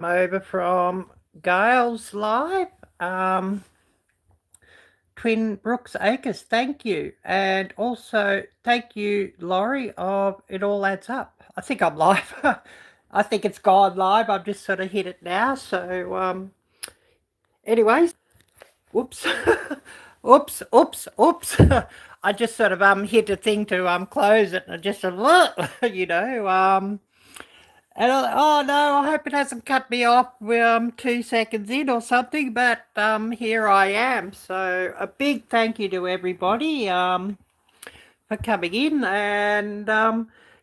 over from Gail's live. Twin Brooks Acres, thank you. And also thank you, Laurie, of It All Adds Up. I think I'm live. I think it's gone live. I've just sort of hit it now. So, anyways, whoops. oops. I just sort of hit a thing to close it and I just and oh no, I hope it hasn't cut me off 2 seconds in or something, but here I am. So a big thank you to everybody for coming in, and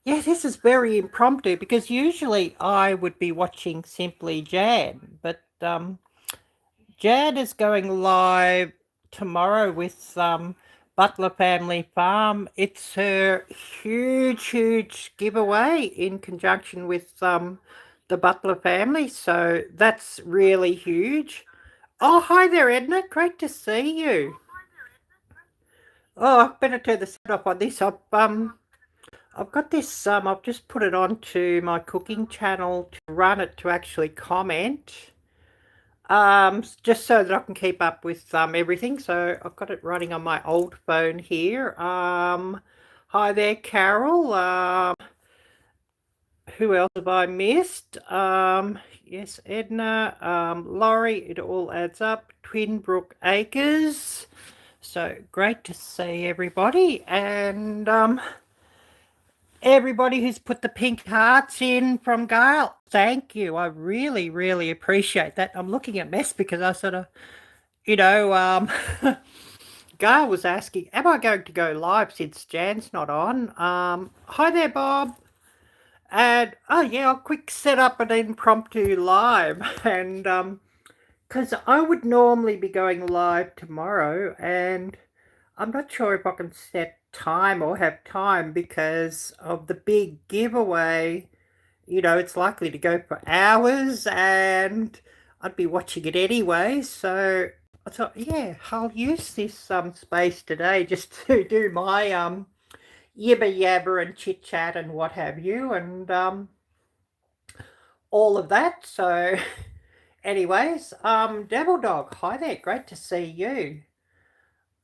yeah, this is very impromptu because usually I would be watching Simply Jan, but Jan is going live tomorrow with Butler Family Farm. It's her huge giveaway in conjunction with the Butler family. So that's really huge. Oh, hi there, Edna. Great to see you. Oh, I better turn the sound off on this. I've got this. I've just put it onto my cooking channel to run it to actually comment. Just so that I can keep up with everything. So I've got it running on my old phone here. Hi there, Carol. Who else have I missed? Yes, Edna, Laurie, It All Adds Up, Twin Brook Acres. So great to see everybody, and everybody who's put the pink hearts in from Gail, thank you. I really appreciate that. I'm looking at mess because I sort of, Gail was asking, am I going to go live since Jan's not on? Hi there, Bob. And, oh yeah, I'll quick set up an impromptu live. And, because I would normally be going live tomorrow, and I'm not sure if I can set time or have time because of the big giveaway. It's likely to go for hours and I'd be watching it anyway. So I thought, yeah, I'll use this space today just to do my yibber yabber and chit chat and what have you, and all of that. So anyways, Devil Dog, hi there, great to see you.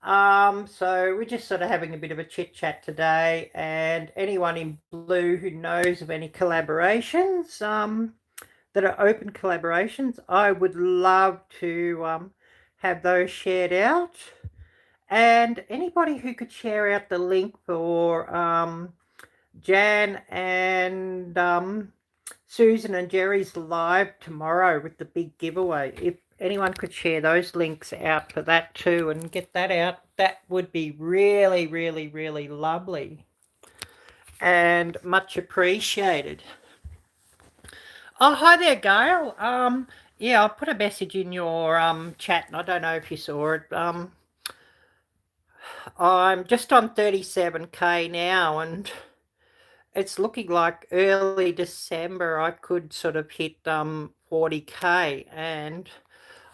So we're just sort of having a bit of a chit chat today, and anyone in blue who knows of any collaborations that are open collaborations, I would love to have those shared out. And anybody who could share out the link for Jan and Susan and Jerry's live tomorrow with the big giveaway. If anyone could share those links out for that too and get that out, that would be really lovely and much appreciated. Oh, hi there, Gail. Yeah, I'll put a message in your chat, and I don't know if you saw it. I'm just on 37k now, and it's looking like early December I could sort of hit 40k, and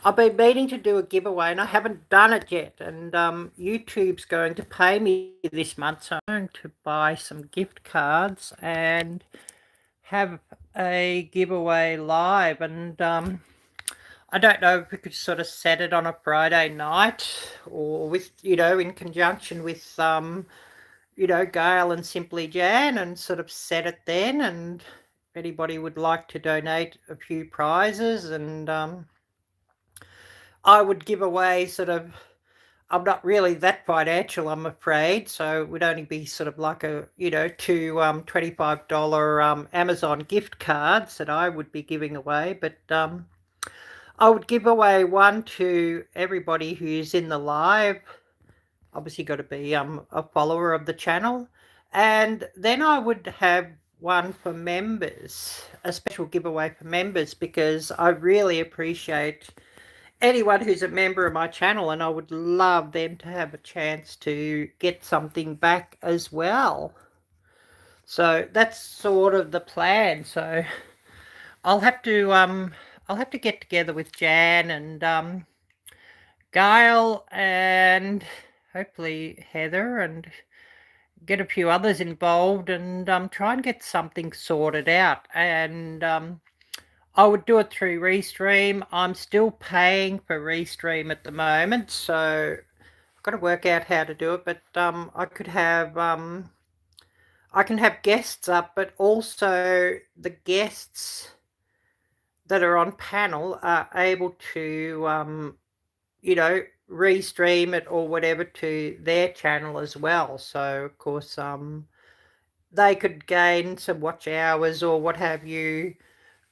I've been meaning to do a giveaway and I haven't done it yet, and YouTube's going to pay me this month, so I'm going to buy some gift cards and have a giveaway live. And I don't know if we could sort of set it on a Friday night or with, in conjunction with Gail and Simply Jan, and sort of set it then, and if anybody would like to donate a few prizes, and I would give away sort of, I'm not really that financial, I'm afraid, so it would only be sort of like a, two $25 Amazon gift cards that I would be giving away, but I would give away one to everybody who's in the live. Obviously got to be a follower of the channel, and then I would have one for members, a special giveaway for members, because I really appreciate anyone who's a member of my channel, and I would love them to have a chance to get something back as well. So that's sort of the plan. So I'll have to get together with Jan and Gail and hopefully Heather, and get a few others involved, and try and get something sorted out. And I would do it through Restream. I'm still paying for Restream at the moment, so I've got to work out how to do it. But I can have guests up, but also the guests that are on panel are able to restream it or whatever to their channel as well. So of course they could gain some watch hours or what have you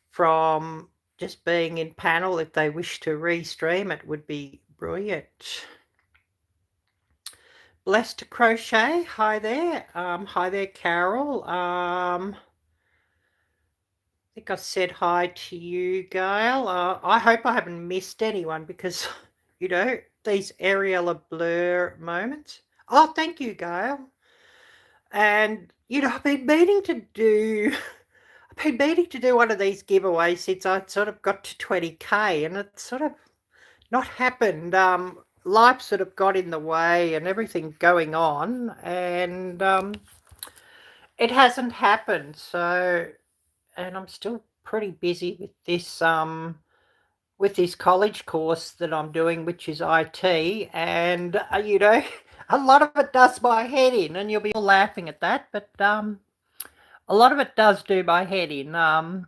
from just being in panel. If they wish to restream it, would be brilliant. Blessed to Crochet, hi there. Hi there, Carol. I think I said hi to you, Gail. I hope I haven't missed anyone because, these Arielle blur moments. Oh, thank you, Gail. And, I've been meaning to do one of these giveaways since I sort of got to 20K, and it's sort of not happened. Life sort of got in the way and everything going on, and it hasn't happened. So, and I'm still pretty busy with this college course that I'm doing, which is IT, and a lot of it does my head in, and you'll be all laughing at that, but a lot of it does do my head in. And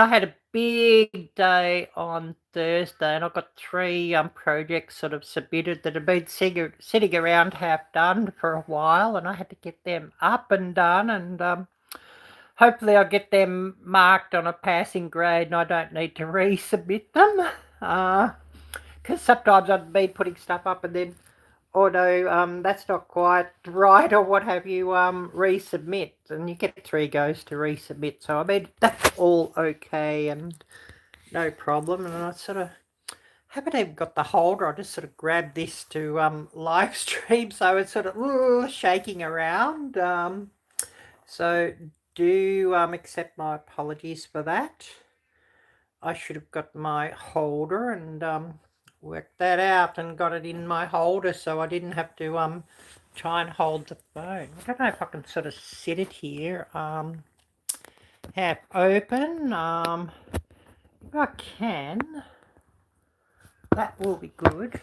I had a big day on Thursday, and I've got 3 projects sort of submitted that have been sitting around half done for a while, and I had to get them up and done, and hopefully I'll get them marked on a passing grade and I don't need to resubmit them. Because sometimes I've been putting stuff up and then, oh no, that's not quite right or what have you, resubmit. And you get 3 goes to resubmit. So I mean, that's all okay and no problem. And I sort of haven't even got the holder. I just sort of grabbed this to live stream. So it's sort of shaking around. So do accept my apologies for that. I should have got my holder and worked that out and got it in my holder so I didn't have to try and hold the phone. I don't know if I can sort of sit it here, half open. If I can, that will be good.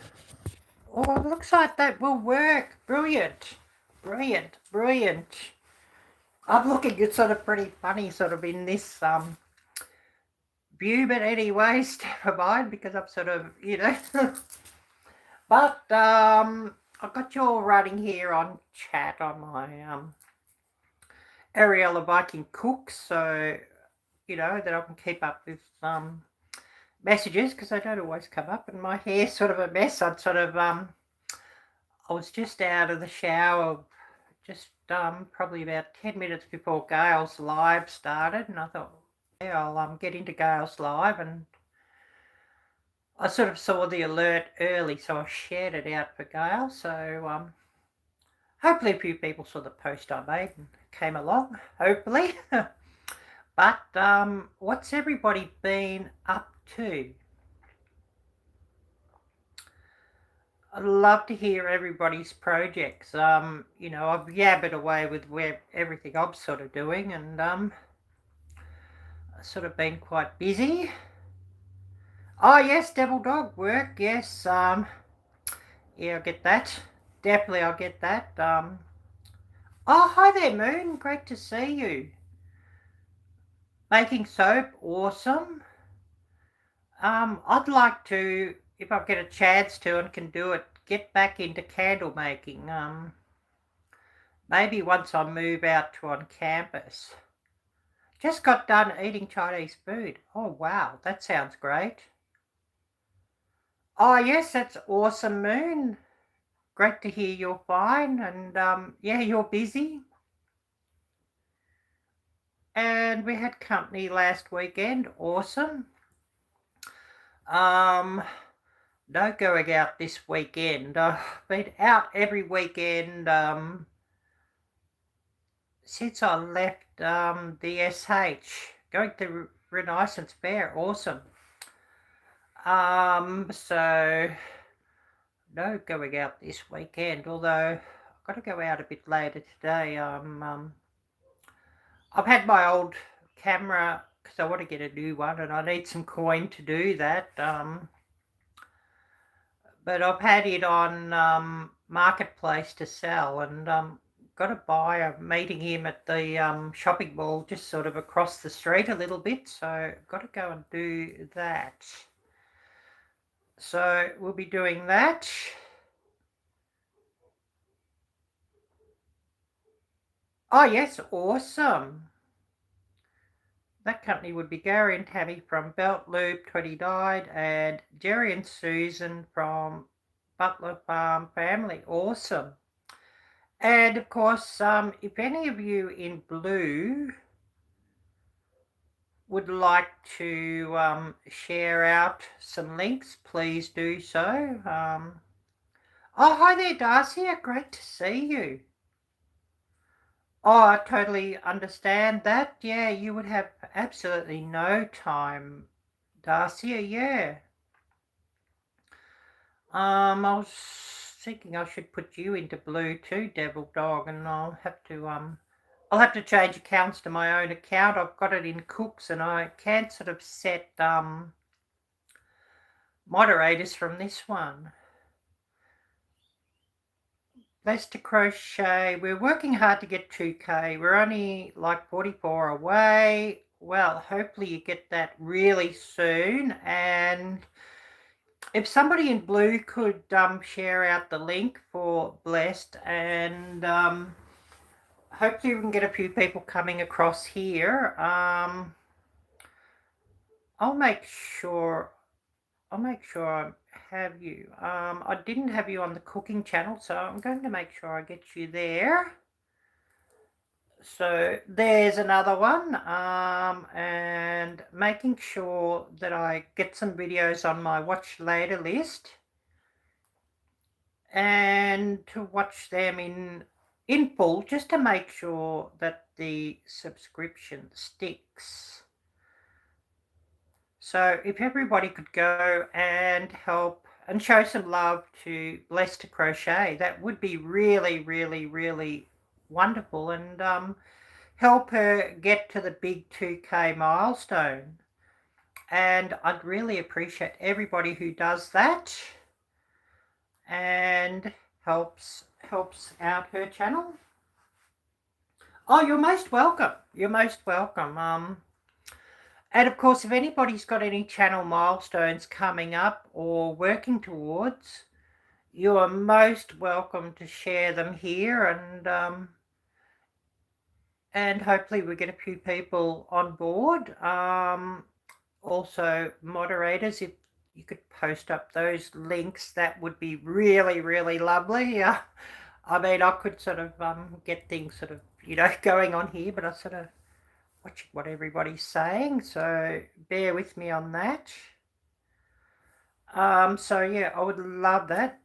Oh, it looks like that will work. Brilliant, brilliant, brilliant. I'm looking at sort of pretty funny sort of in this view, but anyways, never mind because I'm sort of, but I've got you all running here on chat on my Arielle-Viking cook, so that I can keep up with messages because they don't always come up, and my hair's sort of a mess. I was just out of the shower just probably about 10 minutes before Gail's live started, and I thought, yeah, I'll get into Gail's live, and I sort of saw the alert early, so I shared it out for Gail. So hopefully a few people saw the post I made and came along, hopefully. But what's everybody been up to? I'd love to hear everybody's projects. I've yabbered away with everything I'm sort of doing, and I've sort of been quite busy. Oh yes, Devil Dog work, yes. Yeah, I'll get that. Definitely I'll get that. Oh, hi there, Moon. Great to see you. Making soap, awesome. I'd like to, if I get a chance to and can do it, get back into candle making. Maybe once I move out to on campus. Just got done eating Chinese food. Oh wow, that sounds great. Oh yes, that's awesome, Moon. Great to hear you're fine, and yeah, you're busy. And we had company last weekend. Awesome. No going out this weekend. I've been out every weekend since I left the SH. Going to Renaissance Fair. Awesome. So no going out this weekend, although I've got to go out a bit later today. I've had my old camera because I want to get a new one and I need some coin to do that. But I've had it on Marketplace to sell, and got a buyer meeting him at the shopping mall just sort of across the street a little bit, so got to go and do that. So we'll be doing that. Oh yes, awesome. That company would be Gary and Tammy from Belt Loop 20 Died, and Jerry and Susan from Butler Farm Family. Awesome. And of course, if any of you in blue would like to share out some links, please do so. Oh, hi there, Darcy. Great to see you. Oh, I totally understand that. Yeah, you would have absolutely no time, Darcy. Yeah. I was thinking I should put you into blue too, Devil Dog, and I'll have to change accounts to my own account. I've got it in Cooks, and I can't sort of set moderators from this one. Blessed to Crochet. We're working hard to get 2K. We're only like 44 away. Well, hopefully you get that really soon. And if somebody in blue could share out the link for Blessed, and hopefully we can get a few people coming across here. I'll make sure I have you. I didn't have you on the cooking channel, so I'm going to make sure I get you there. So there's another one, and making sure that I get some videos on my watch later list, and to watch them in full, just to make sure that the subscription sticks. So if everybody could go and help and show some love to Blessed to Crochet, that would be really, really, really wonderful, and help her get to the big 2K milestone. And I'd really appreciate everybody who does that and helps out her channel. Oh, you're most welcome. You're most welcome. And of course, if anybody's got any channel milestones coming up or working towards, you are most welcome to share them here, and hopefully we get a few people on board. Also, moderators, if you could post up those links, that would be really, really lovely. I mean, I could sort of get things sort of, going on here, but I sort of watch what everybody's saying, so bear with me on that. So yeah, I would love that.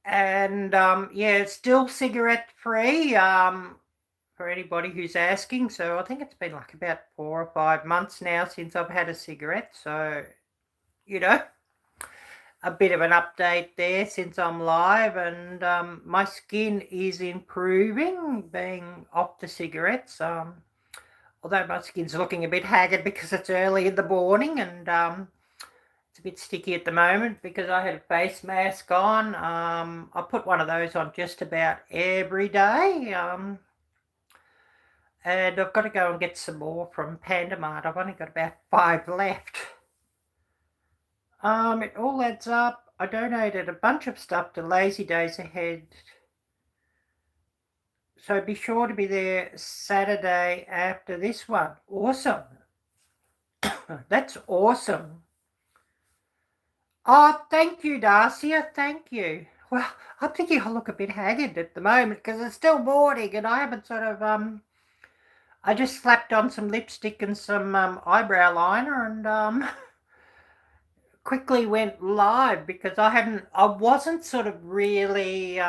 And yeah, it's still cigarette free, for anybody who's asking. So I think it's been like about 4 or 5 months now since I've had a cigarette, so a bit of an update there since I'm live. And my skin is improving being off the cigarettes, although my skin's looking a bit haggard because it's early in the morning, and it's a bit sticky at the moment because I had a face mask on. I put one of those on just about every day, and I've got to go and get some more from Pandamart. I've only got about 5 left. It all adds up. I donated a bunch of stuff to Lazy Days Ahead, so be sure to be there Saturday after this one. Awesome. That's awesome. Oh, thank you, Darcy. Thank you. Well, I'm thinking I look a bit haggard at the moment because it's still morning, and I haven't sort of I just slapped on some lipstick and some eyebrow liner, and quickly went live because I wasn't sort of really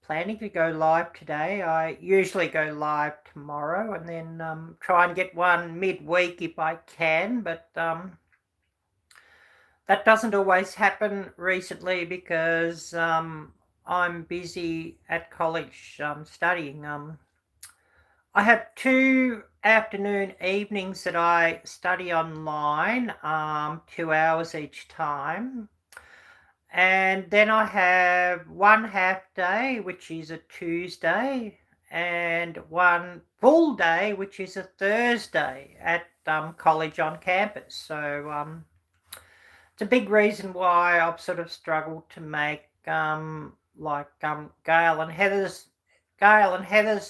planning to go live today. I usually go live tomorrow, and then try and get one midweek if I can, but that doesn't always happen recently because I'm busy at college studying. I have 2 afternoon evenings that I study online, 2 hours each time. And then I have 1 half day, which is a Tuesday, and 1 full day, which is a Thursday at college on campus. So it's a big reason why I've sort of struggled to make Gail and Heather's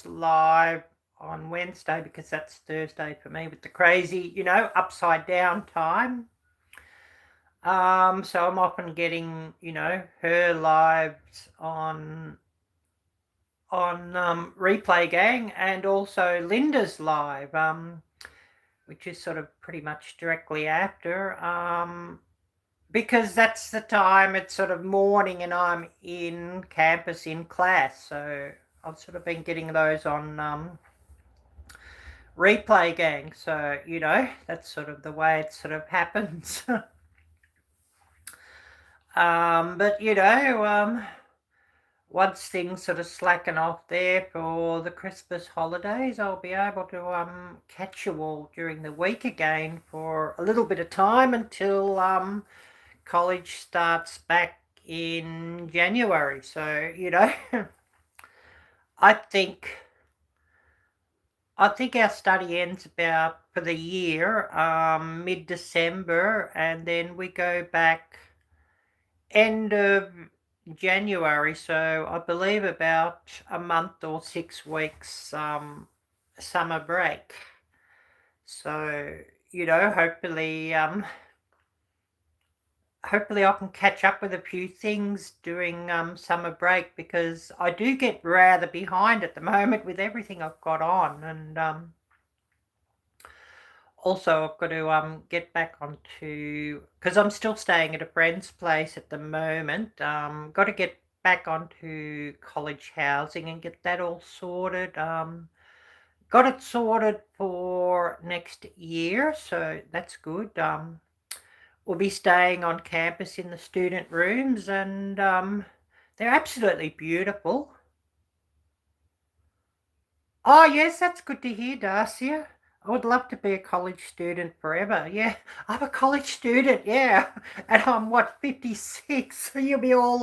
live on Wednesday, because that's Thursday for me with the crazy, upside down time. So I'm often getting, her lives on Replay Gang, and also Lynda's live, which is sort of pretty much directly after, because that's the time it's sort of morning and I'm in campus in class. So I've sort of been getting those on Replay Gang. So, that's sort of the way it sort of happens. But once things sort of slacken off there for the Christmas holidays, I'll be able to catch you all during the week again for a little bit of time until college starts back in January. So, I think our study ends about for the year mid-December, and then we go back end of January, so I believe about a month or 6 weeks summer break. So, hopefully I can catch up with a few things during summer break, because I do get rather behind at the moment with everything I've got on, and also I've got to get back onto, because I'm still staying at a friend's place at the moment, got to get back onto college housing and get that all sorted. Got it sorted for next year, so that's good. We'll be staying on campus in the student rooms, and they're absolutely beautiful. Oh, yes, that's good to hear, Darcia. I would love to be a college student forever. Yeah, I'm a college student, yeah. And I'm, 56? So you'll be all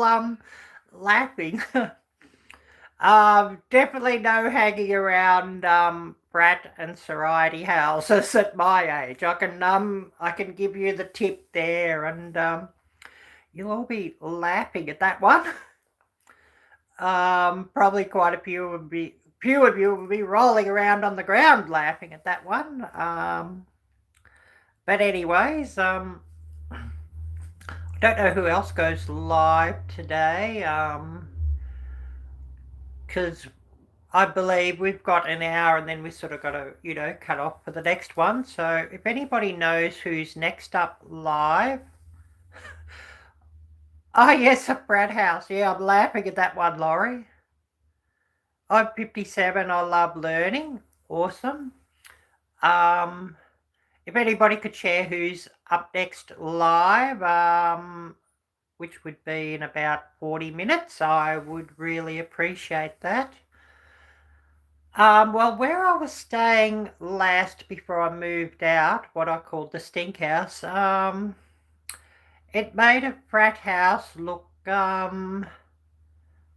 laughing. Definitely no hanging around frat and sorority houses at my age. I can give you the tip there, and you'll all be laughing at that one. Probably quite a few of you will be rolling around on the ground laughing at that one. But anyways, I don't know who else goes live today, because I believe we've got an hour and then we sort of got to, cut off for the next one. So if anybody knows who's next up live. Oh, yes, a frat house. Yeah, I'm laughing at that one, Laurie. I'm 57. I love learning. Awesome. If anybody could share who's up next live, which would be in about 40 minutes, I would really appreciate that. Well, where I was staying last before I moved out, what I called the stink house, it made a frat house look,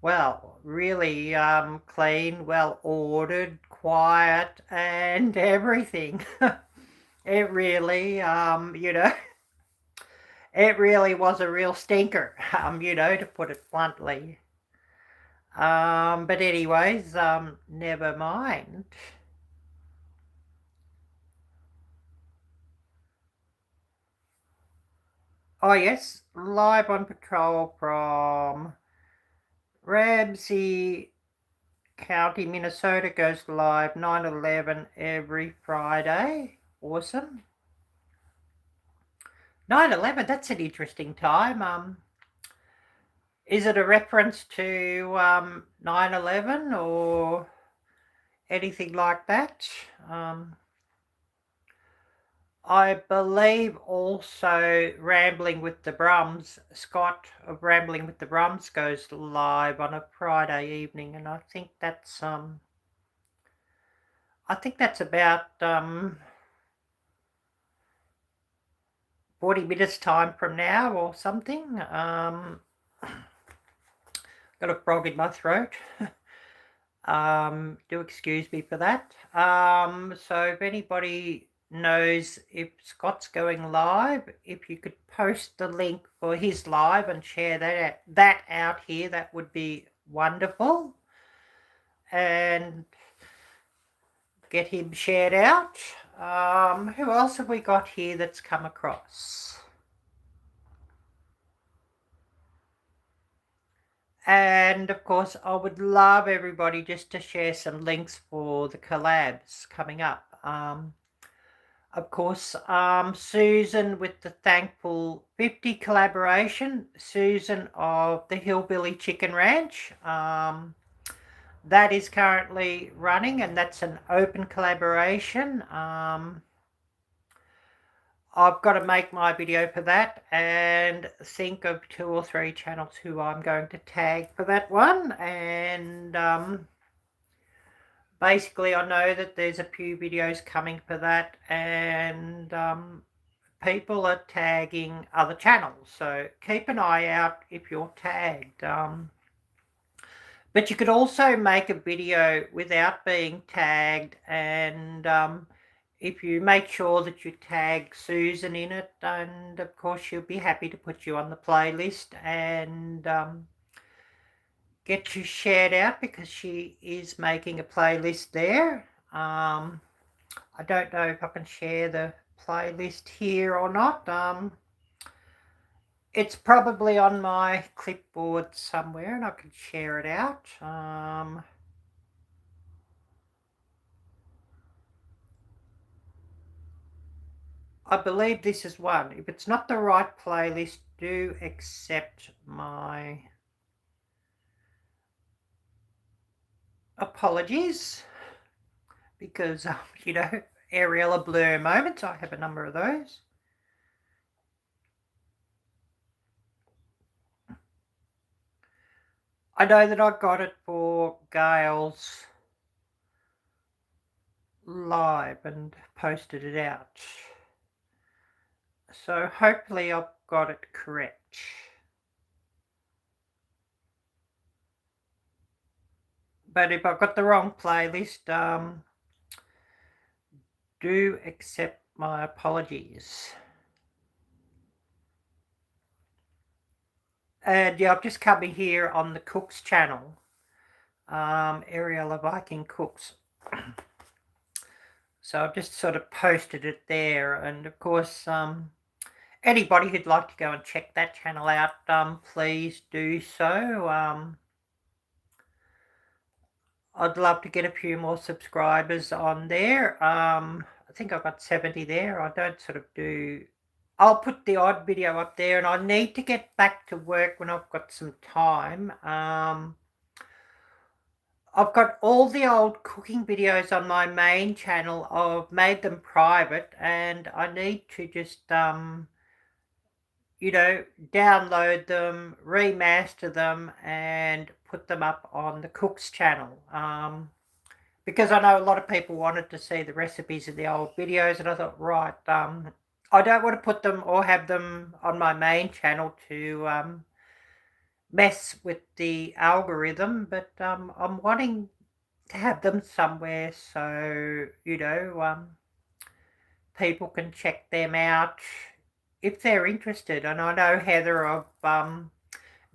well, really clean, well ordered, quiet, and everything. It really, it really was a real stinker, to put it bluntly. But anyways, never mind. Oh yes, live on patrol from Ramsey County, Minnesota, goes live 9/11 every Friday. Awesome. 9/11, that's an interesting time. Is it a reference to 9/11 or anything like that? I believe also Rambling with the Brums, Scott of Rambling with the Brums goes live on a Friday evening, and I think that's I think that's about 40 minutes time from now or something. Got a frog in my throat. Do excuse me for that. So if anybody knows if Scott's going live, if you could post the link for his live and share that out here, that would be wonderful. And get him shared out. Who else have we got here that's come across? And of course, I would love everybody just to share some links for the collabs coming up. Of course, Susan with the Thankful 50 collaboration, Susan of the Hillbilly Chicken Ranch. That is currently running, and that's an open collaboration. I've got to make my video for that and think of 2 or 3 channels who I'm going to tag for that one. And basically, I know that there's a few videos coming for that, and people are tagging other channels. So keep an eye out if you're tagged. But you could also make a video without being tagged, and if you make sure that you tag Susan in it, and of course she'll be happy to put you on the playlist and get you shared out, because she is making a playlist there. I don't know if I can share the playlist here or not. It's probably on my clipboard somewhere, and I can share it out. I believe this is one. If it's not the right playlist, do accept my apologies, because, you know, Arielle blur moments. I have a number of those. I know that I got it for Gail's live and posted it out. So hopefully I've got it correct. But if I've got the wrong playlist, do accept my apologies. And yeah, I've just come here on the Cooks channel, Arielle-Viking Cooks. So I've just sort of posted it there, and of course, anybody who'd like to go and check that channel out, please do so. I'd love to get a few more subscribers on there. I think I've got 70 there. I don't sort of do... I'll put the odd video up there, and I need to get back to work when I've got some time. I've got all the old cooking videos on my main channel. I've made them private, and I need to just, you know, download them, remaster them, and put them up on the Cooks channel. Because I know a lot of people wanted to see the recipes of the old videos, and I thought, right, I don't want to put them or have them on my main channel to mess with the algorithm, but I'm wanting to have them somewhere so, you know, people can check them out if they're interested. And I know Heather of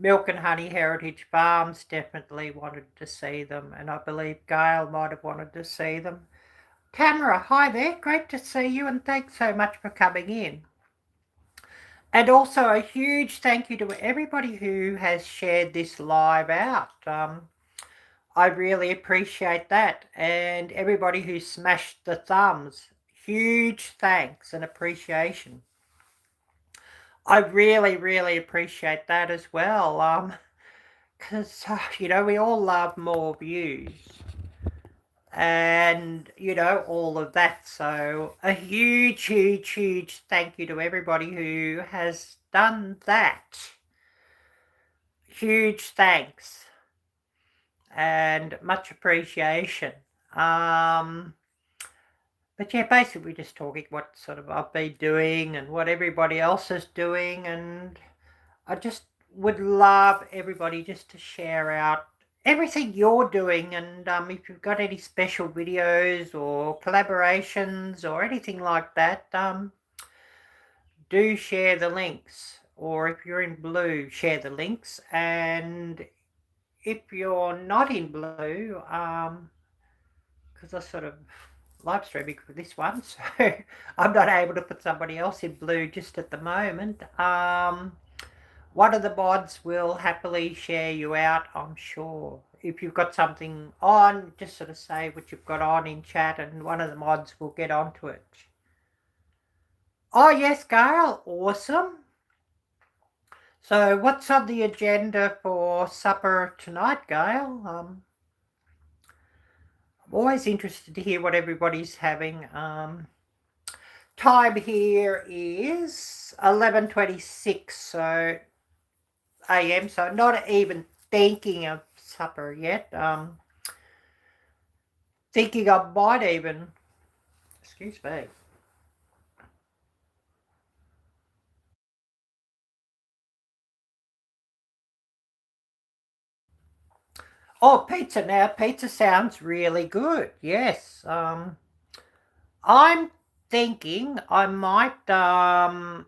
Milk and Honey Heritage Farms definitely wanted to see them, and I believe Gail might have wanted to see them. Tamara, hi there, great to see you, and thanks so much for coming in. And also a huge thank you to everybody who has shared this live out. I really appreciate that. And everybody who smashed the thumbs, huge thanks and appreciation. I really, really appreciate that as well. Because, you know, we all love more views. And, you know, all of that. So a huge, huge, huge thank you to everybody who has done that. Huge thanks and much appreciation. But yeah, basically just talking what sort of I've been doing and what everybody else is doing, and I just would love everybody just to share out everything you're doing, and if you've got any special videos or collaborations or anything like that, do share the links. Or if you're in blue, share the links. And if you're not in blue, because I sort of live streaming for this one, so I'm not able to put somebody else in blue just at the moment. One of the mods will happily share you out, I'm sure. If you've got something on, just sort of say what you've got on in chat and one of the mods will get onto it. Oh yes, Gail, awesome. So what's on the agenda for supper tonight, Gail? I'm always interested to hear what everybody's having. Time here is 11:26, so a.m. So not even thinking of supper yet. Thinking I might even, excuse me. Oh, pizza now. Pizza sounds really good. Yes. I'm thinking I might go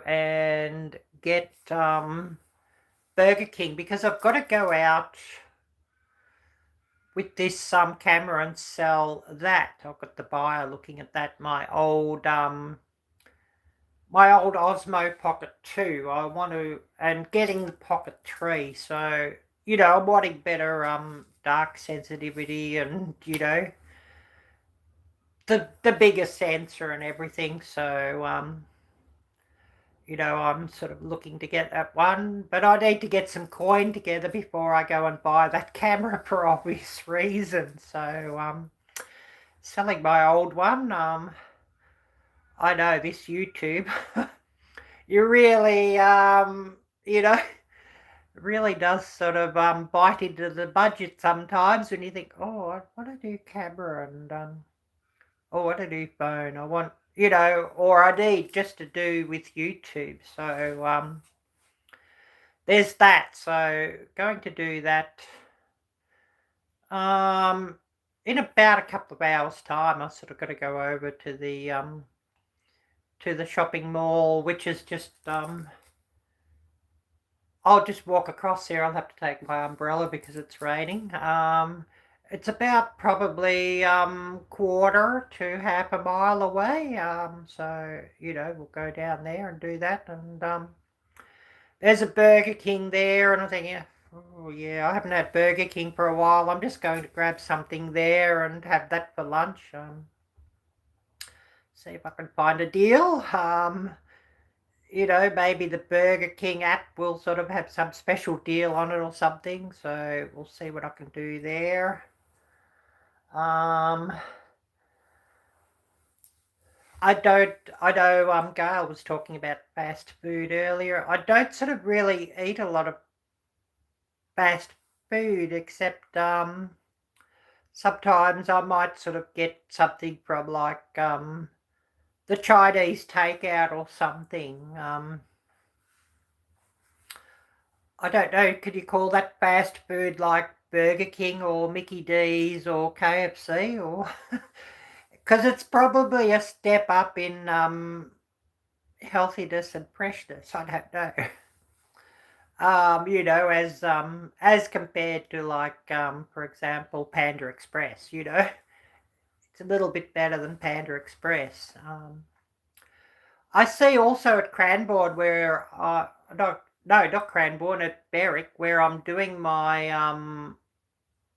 and get Burger King, because I've got to go out with this camera and sell that. I've got the buyer looking at that, my old Osmo Pocket 2. I want to, and getting the Pocket 3. So, I'm wanting better dark sensitivity and, the bigger sensor and everything. So, I'm sort of looking to get that one, but I need to get some coin together before I go and buy that camera for obvious reasons. So, selling my old one. I know this YouTube, you really, really does sort of bite into the budget sometimes when you think, oh, I want to do camera and oh, I want to do phone. I want, or I need just to do with YouTube. So there's that. So going to do that in about a couple of hours' time. I sort of got to go over to the shopping mall, which is just I'll just walk across there. I'll have to take my umbrella because it's raining. It's about probably quarter to half a mile away. So we'll go down there and do that. And there's a Burger King there, and I'm thinking, oh yeah, I haven't had Burger King for a while. I'm just going to grab something there and have that for lunch. See if I can find a deal. Maybe the Burger King app will sort of have some special deal on it or something. So we'll see what I can do there. I know Gail was talking about fast food earlier. I don't sort of really eat a lot of fast food, except sometimes I might sort of get something from like the Chinese takeout or something. I don't know, could you call that fast food like Burger King or Mickey D's or KFC? Or because it's probably a step up in healthiness and freshness. I don't know. As compared to like for example Panda Express. It's a little bit better than Panda Express. I see also at Cranbourne where not Cranbourne, at Berwick, where I'm doing my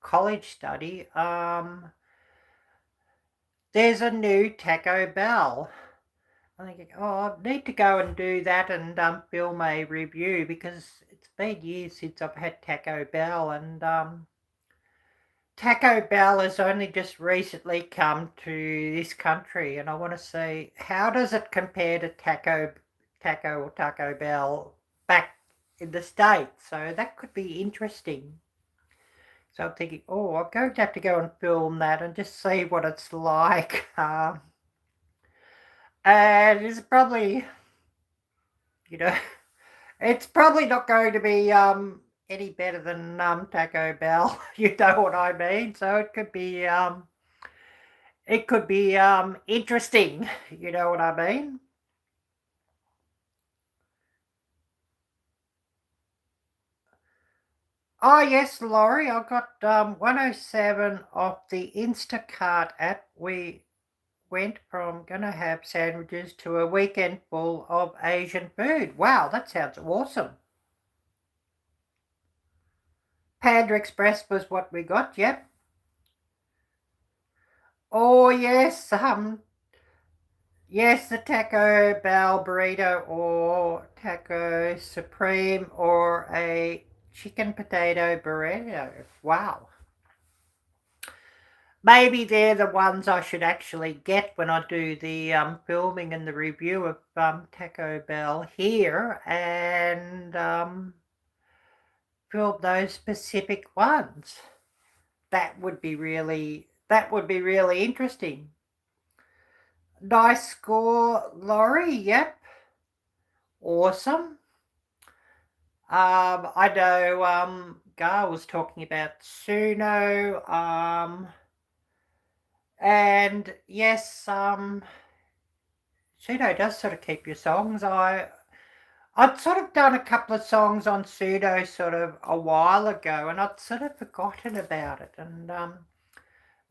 college study. There's a new Taco Bell. I'm thinking, oh, I need to go and do that and film a review, because it's been years since I've had Taco Bell, and Taco Bell has only just recently come to this country, and I want to see how does it compare to Taco Bell back in the States. So that could be interesting. So I'm thinking, oh, I'm going to have to go and film that and just see what it's like. And it's probably, you know, it's probably not going to be any better than Taco Bell. You know what I mean? So it could be interesting. You know what I mean? Oh yes, Laurie, I got 107 off the Instacart app. We went from gonna have sandwiches to a weekend full of Asian food. Wow, that sounds awesome. Panda Express was what we got, yep. Oh yes, yes, the Taco Bell burrito or Taco Supreme or a chicken potato burrito. Wow. Maybe they're the ones I should actually get when I do the filming and the review of Taco Bell here, and film those specific ones. That would be really interesting. Nice score, Laurie. Yep, awesome. I know Gail was talking about Suno. And yes, Sudo does sort of keep your songs. I'd sort of done a couple of songs on Sudo sort of a while ago, and I'd sort of forgotten about it. And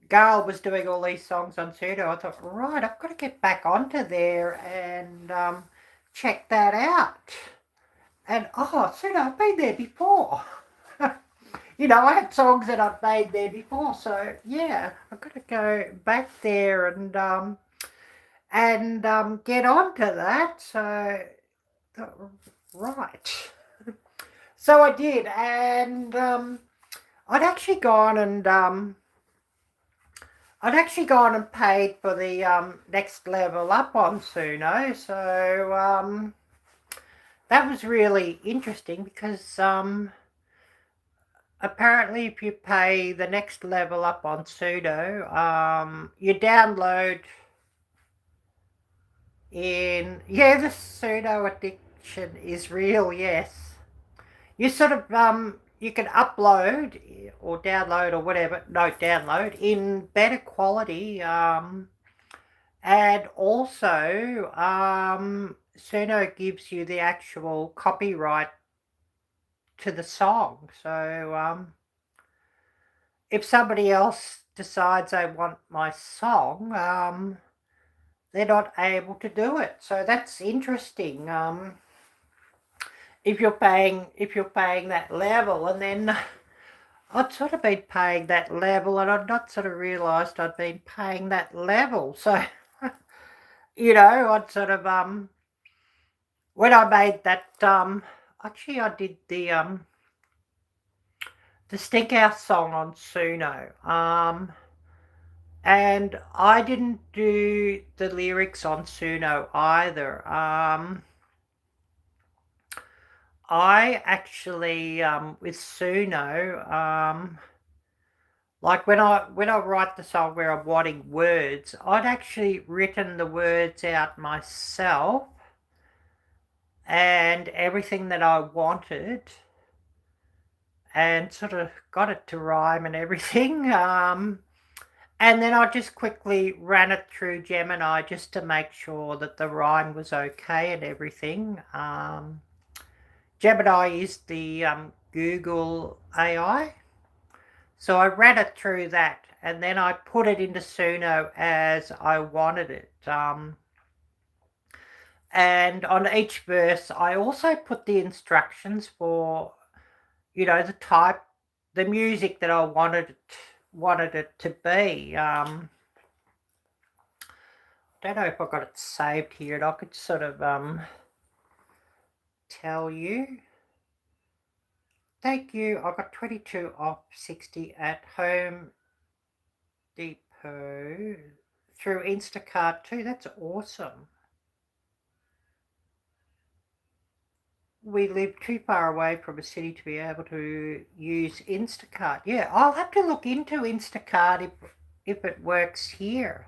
Gail was doing all these songs on Sudo. I thought, right, I've got to get back onto there and check that out. And oh, Sudo, I've been there before. I had songs that I've made there before, so yeah, I've got to go back there and get onto that. So, right. So I did, and I'd actually gone and paid for the next level up on Suno. So that was really interesting because apparently if you pay the next level up on Sudo, you download the Sudo addiction is real, yes. You sort of you can upload or download or whatever, no, download in better quality, and also Suno gives you the actual copyright to the song. So if somebody else decides they want my song, they're not able to do it. So that's interesting. If you're paying that level, and then I'd sort of been paying that level, and I'd not sort of realised I'd been paying that level. So I'd sort of when I made that actually I did the Stink House song on Suno. And I didn't do the lyrics on Suno either. I actually with Suno, like when I write the song where I'm wanting words, I'd actually written the words out myself and everything that I wanted, and sort of got it to rhyme and everything. And then I just quickly ran it through Gemini just to make sure that the rhyme was okay and everything. Gemini is the Google AI. So I ran it through that, and then I put it into Suno as I wanted it. And on each verse, I also put the instructions for, the music that I wanted it to be. Don't know if I got it saved here, and I could sort of tell you. Thank you. I got 22 off 60 at Home Depot through Instacart too. That's awesome. we live too far away from a city to be able to use Instacart. Yeah, I'll have to look into Instacart if it works here.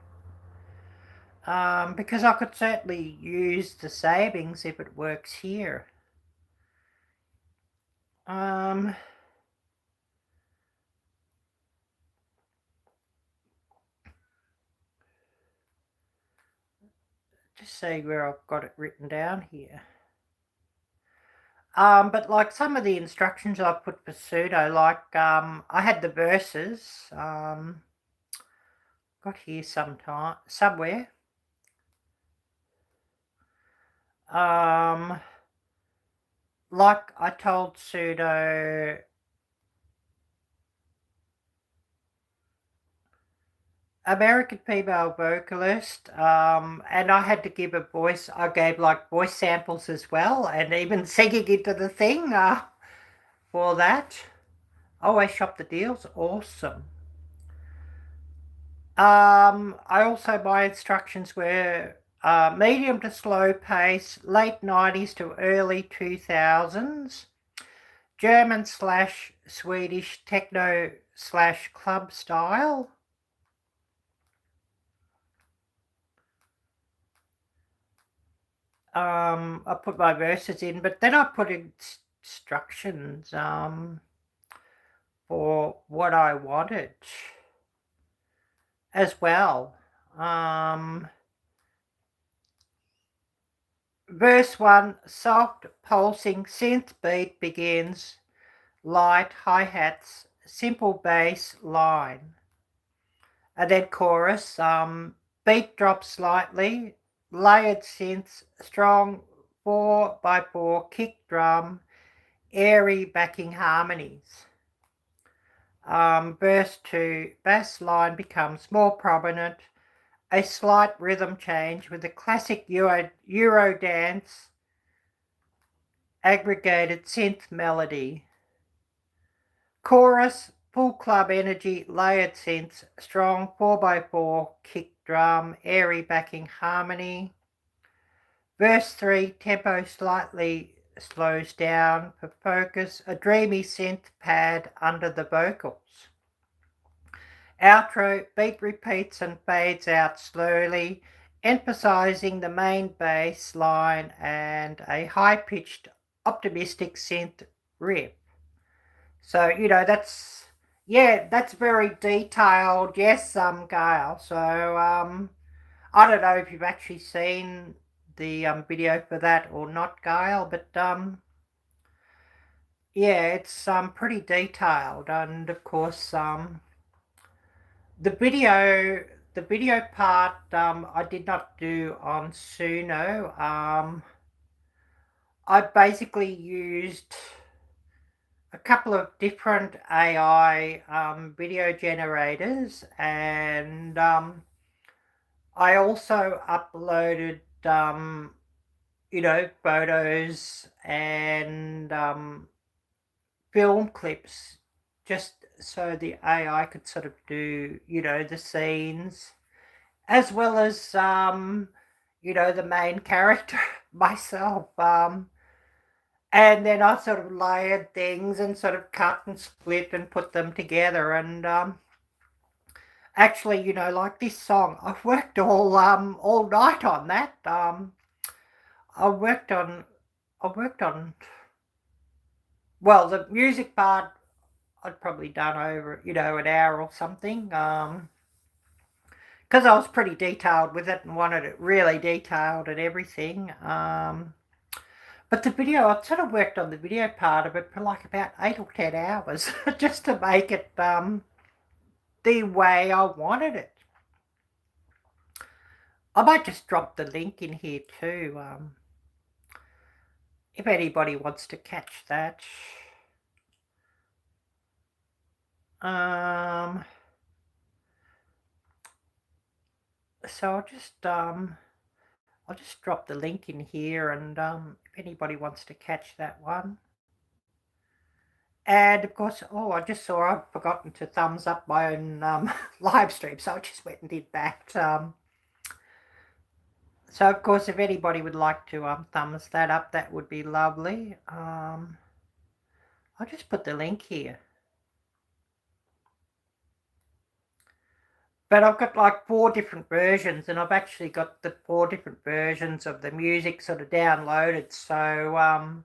Because I could certainly use the savings if it works here. Just see where I've got it written down here. But like some of the instructions I put for pseudo, like I had the verses, got here somewhere. Like I told pseudo, American female vocalist, and I had to give a voice. I gave like voice samples as well, and even singing into the thing for that. Always shop the deals. Awesome. I also, my instructions were medium to slow pace, late 90s to early 2000s, German / Swedish techno / club style. I put my verses in, but then I put instructions for what I wanted as well. Verse 1, soft pulsing synth beat begins, light hi-hats, simple bass line. And then chorus, beat drops slightly, layered synths, strong 4x4 kick drum, airy backing harmonies. Verse 2, bass line becomes more prominent, a slight rhythm change with a classic Euro dance aggregated synth melody. Chorus, full club energy, layered synths, strong 4x4 kick drum, airy backing harmony. Verse 3, tempo slightly slows down for focus, a dreamy synth pad under the vocals. Outro, beat repeats and fades out slowly, emphasizing the main bass line and a high-pitched, optimistic synth riff. So, that's very detailed. Yes, Gail. So, I don't know if you've actually seen the video for that or not, Gail, but yeah, it's pretty detailed, and of course, the video part I did not do on Suno. I basically used a couple of different AI video generators, and I also uploaded photos and film clips, just so the AI could sort of do the scenes, as well as the main character myself. And then I sort of layered things and sort of cut and split and put them together. And actually, like this song, I've worked all night on that. I worked on, well, the music part I'd probably done over, an hour or something. Because I was pretty detailed with it and wanted it really detailed and everything. But the video, I sort of worked on the video part of it for like about 8 or 10 hours just to make it the way I wanted it. I might just drop the link in here too, if anybody wants to catch that. So I'll just drop the link in here, and if anybody wants to catch that one. And of course, I just saw I've forgotten to thumbs up my own live stream, so I just went and did that. So, of course, if anybody would like to thumbs that up, that would be lovely. I'll just put the link here. But I've got like 4 different versions, and I've actually got the 4 different versions of the music sort of downloaded. So,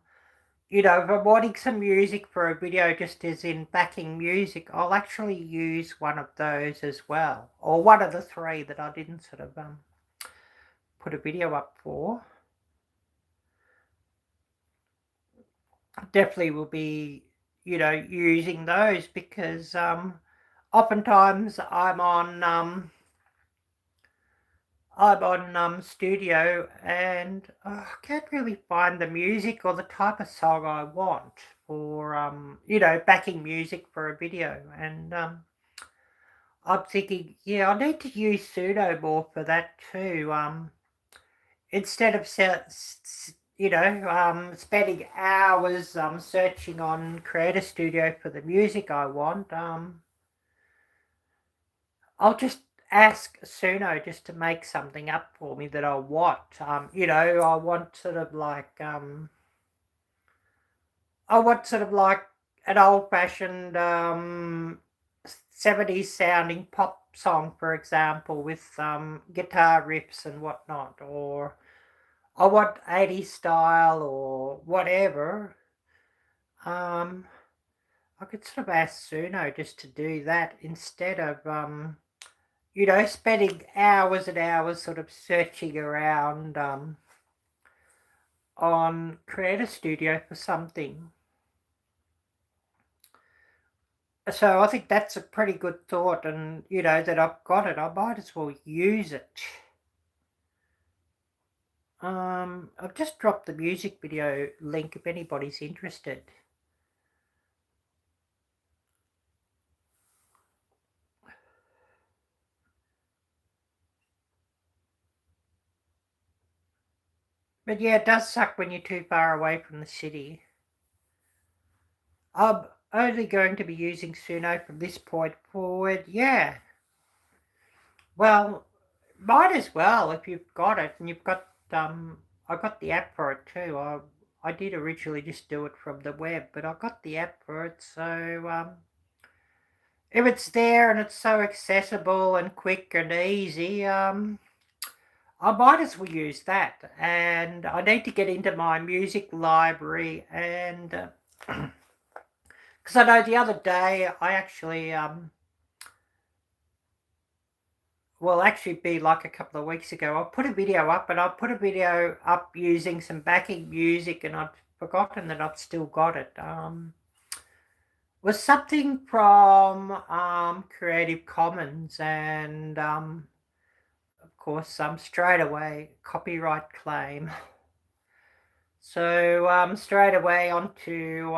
you know, if I'm wanting some music for a video just as in backing music, I'll actually use one of those as well. Or one of the 3 that I didn't sort of put a video up for. Definitely will be, you know, using those because oftentimes I'm on studio and I can't really find the music or the type of song I want for you know, backing music for a video. And I'm thinking, yeah, I need to use Sudo more for that too. Instead of you know, spending hours searching on Creator Studio for the music I want, I'll just ask Suno just to make something up for me that I want. You know, I want sort of like an old-fashioned 70s sounding pop song, for example, with guitar riffs and whatnot, or I want 80s style or whatever. I could sort of ask Suno just to do that instead of you know, spending hours and hours sort of searching around on Creator Studio for something. So I think that's a pretty good thought, and you know, that I've got it, I might as well use it. I've just dropped the music video link if anybody's interested. But yeah, it does suck when you're too far away from the city. I'm only going to be using Suno from this point forward. Yeah. Well, might as well if you've got it, and you've got I got the app for it too. I did originally just do it from the web, but I got the app for it, so if it's there and it's so accessible and quick and easy, I might as well use that. And I need to get into my music library, and because I know the other day I actually well, actually be like a couple of weeks ago, I put a video up, and I put a video up using some backing music, and I'd forgotten that I've still got it. Was something from Creative Commons, and of course straight away copyright claim. So straight away onto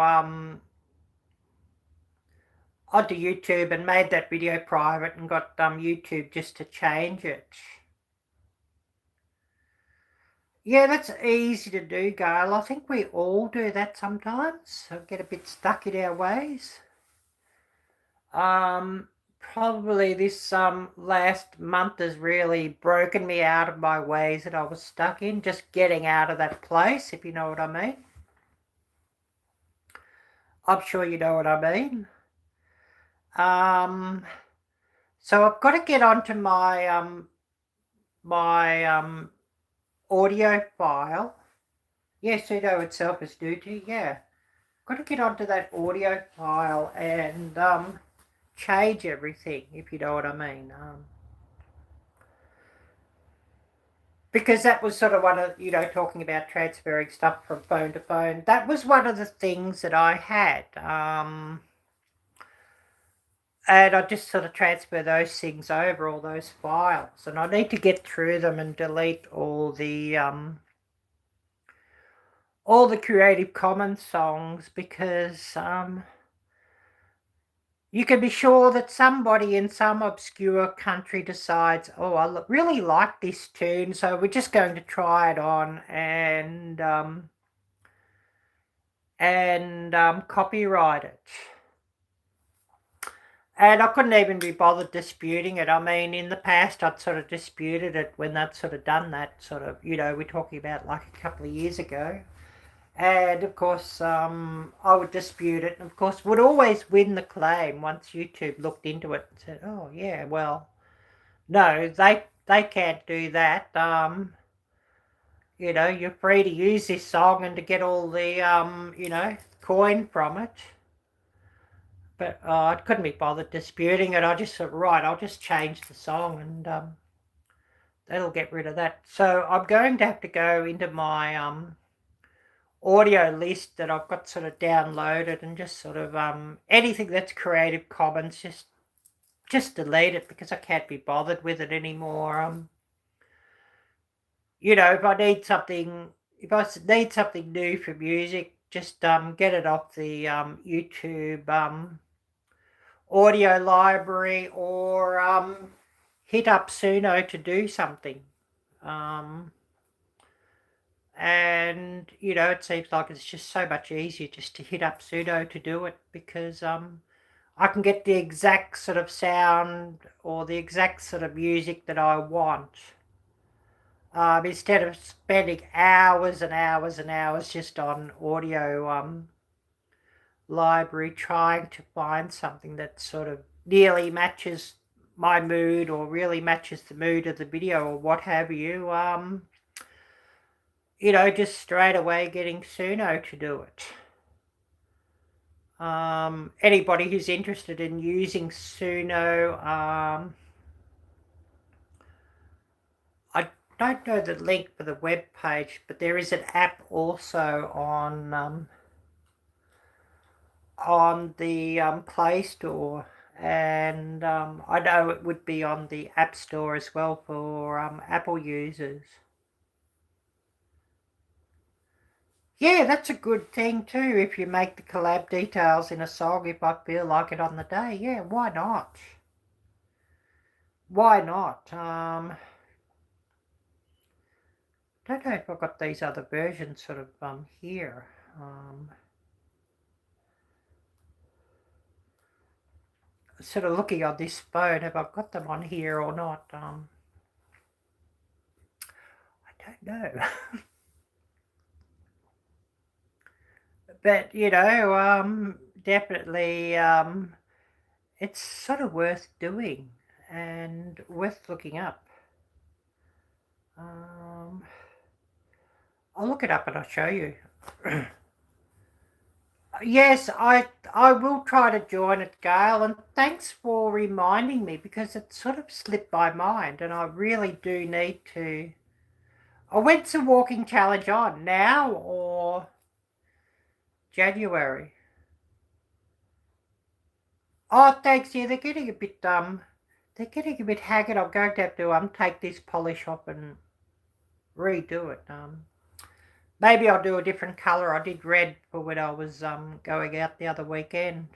YouTube, and made that video private, and got YouTube just to change it. Yeah, that's easy to do, Gail. I think we all do that sometimes. So get a bit stuck in our ways. Probably this last month has really broken me out of my ways that I was stuck in. Just getting out of that place, if you know what I mean. I'm sure you know what I mean. So I've got to get onto my audio file. Yeah, Sudo itself is due to, yeah. Got to get onto that audio file and change everything, if you know what I mean. Because that was sort of one of, you know, talking about transferring stuff from phone to phone. That was one of the things that I had. And I just sort of transfer those things over, all those files. And I need to get through them and delete all the Creative Commons songs, because you can be sure that somebody in some obscure country decides, oh, I really like this tune, so we're just going to try it on and copyright it. And I couldn't even be bothered disputing it. I mean, in the past, I'd sort of disputed it when they'd sort of done that sort of, we're talking about like a couple of years ago. And of course, I would dispute it, and of course, would always win the claim once YouTube looked into it and said, "Oh yeah, well, no, they can't do that. You're free to use this song and to get all the coin from it." But I couldn't be bothered disputing it. I just said, right, I'll just change the song and that'll get rid of that. So I'm going to have to go into my audio list that I've got sort of downloaded and just sort of anything that's Creative Commons, just delete it because I can't be bothered with it anymore. If I need something new for music, just get it off the YouTube audio library, or hit up Suno to do something. And it seems like it's just so much easier just to hit up Suno to do it, because I can get the exact sort of sound or the exact sort of music that I want, instead of spending hours and hours and hours just on audio library trying to find something that sort of nearly matches my mood or really matches the mood of the video or what have you. Just straight away getting Suno to do it. Anybody who's interested in using Suno, I don't know the link for the web page, but there is an app also on the Play Store, and I know it would be on the App Store as well for Apple users. Yeah, that's a good thing too, if you make the collab details in a song, if I feel like it on the day. Yeah, why not? Why not? Don't know if I've got these other versions sort of here. Sort of looking on this phone, have I got them on here or not? I don't know. But, definitely it's sort of worth doing and worth looking up. I'll look it up and I'll show you. Yes, I will try to join it, Gail, and thanks for reminding me, because it sort of slipped my mind and I really do need to. When's the walking challenge on? Now or January? Oh, thanks. Yeah, they're getting a bit haggard. I'm going to have to take this polish off and redo it. Maybe I'll do a different colour. I did red for when I was going out the other weekend.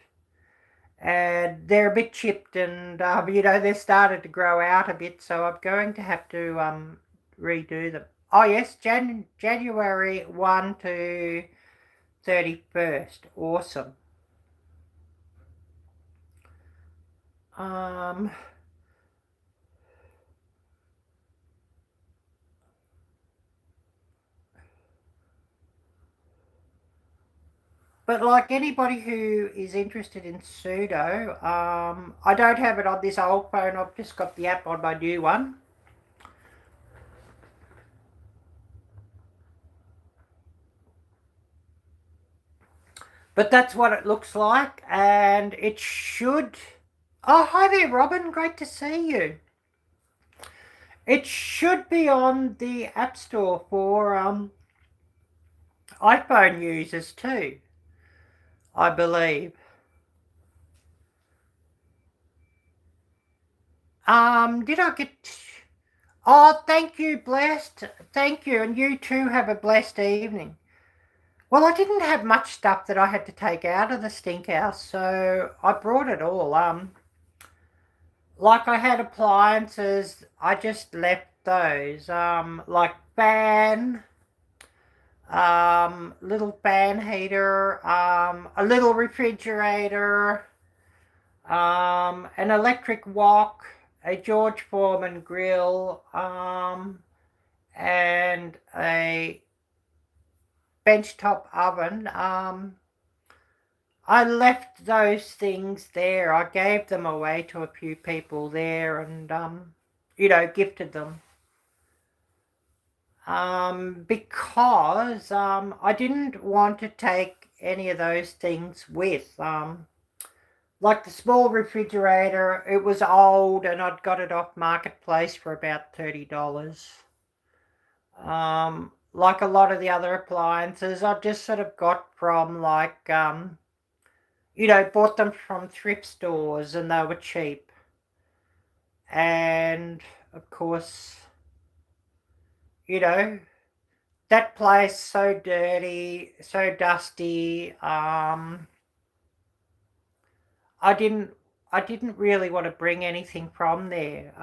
And they're a bit chipped, and they started to grow out a bit, so I'm going to have to redo them. Oh yes, January 1 to 31st. Awesome. But like anybody who is interested in Suno, I don't have it on this old phone. I've just got the app on my new one. But that's what it looks like, and it should... Oh, hi there, Robyn. Great to see you. It should be on the App Store for iPhone users too, I believe. Did I get... Oh, thank you, blessed. Thank you, and you too have a blessed evening. Well, I didn't have much stuff that I had to take out of the stink house, so I brought it all. Like I had appliances, I just left those. Like fan, little fan heater, a little refrigerator, an electric wok, a George Foreman grill, and a benchtop oven. I left those things there. I gave them away to a few people there and, gifted them. Because I didn't want to take any of those things with. Like the small refrigerator, it was old and I'd got it off Marketplace for about $30. Like a lot of the other appliances, I just sort of got from like, bought them from thrift stores and they were cheap. And of course, that place so dirty, so dusty. I didn't really want to bring anything from there.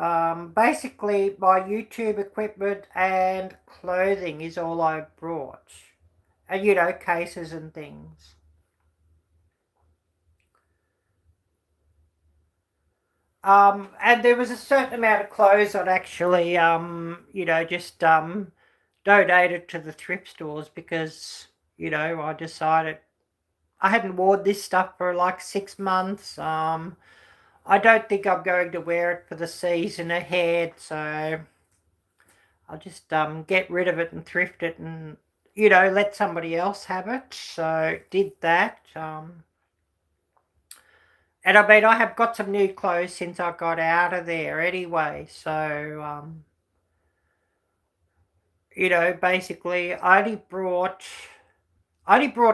Basically, my YouTube equipment and clothing is all I brought. And, cases and things. And there was a certain amount of clothes I'd actually, just donated to the thrift stores because, I decided I hadn't worn this stuff for like 6 months. I don't think I'm going to wear it for the season ahead, so I'll just get rid of it and thrift it and, let somebody else have it. So did that. And I mean, I have got some new clothes since I got out of there anyway. So, basically I only brought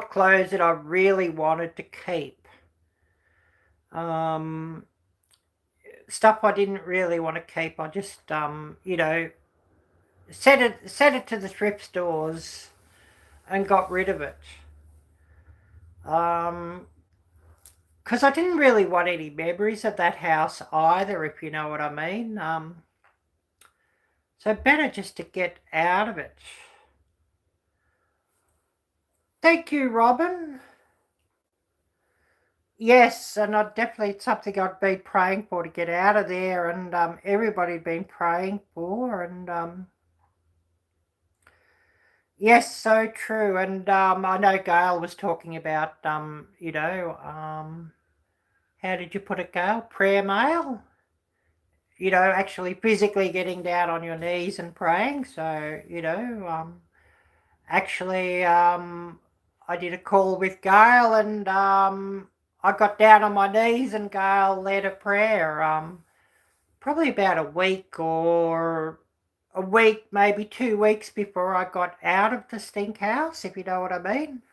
clothes that I really wanted to keep. Stuff I didn't really want to keep, I just, sent it to the thrift stores and got rid of it. Because I didn't really want any memories of that house either, if you know what I mean. So better just to get out of it. Thank you, Robyn. Yes, and it's something I'd been praying for to get out of there, and everybody'd been praying for, and yes, so true. And I know Gail was talking about, how did you put it, Gail? Prayer mail? Actually physically getting down on your knees and praying. So, actually, I did a call with Gail and I got down on my knees and Gail led a prayer. Probably about a week, maybe 2 weeks before I got out of the stink house, if you know what I mean.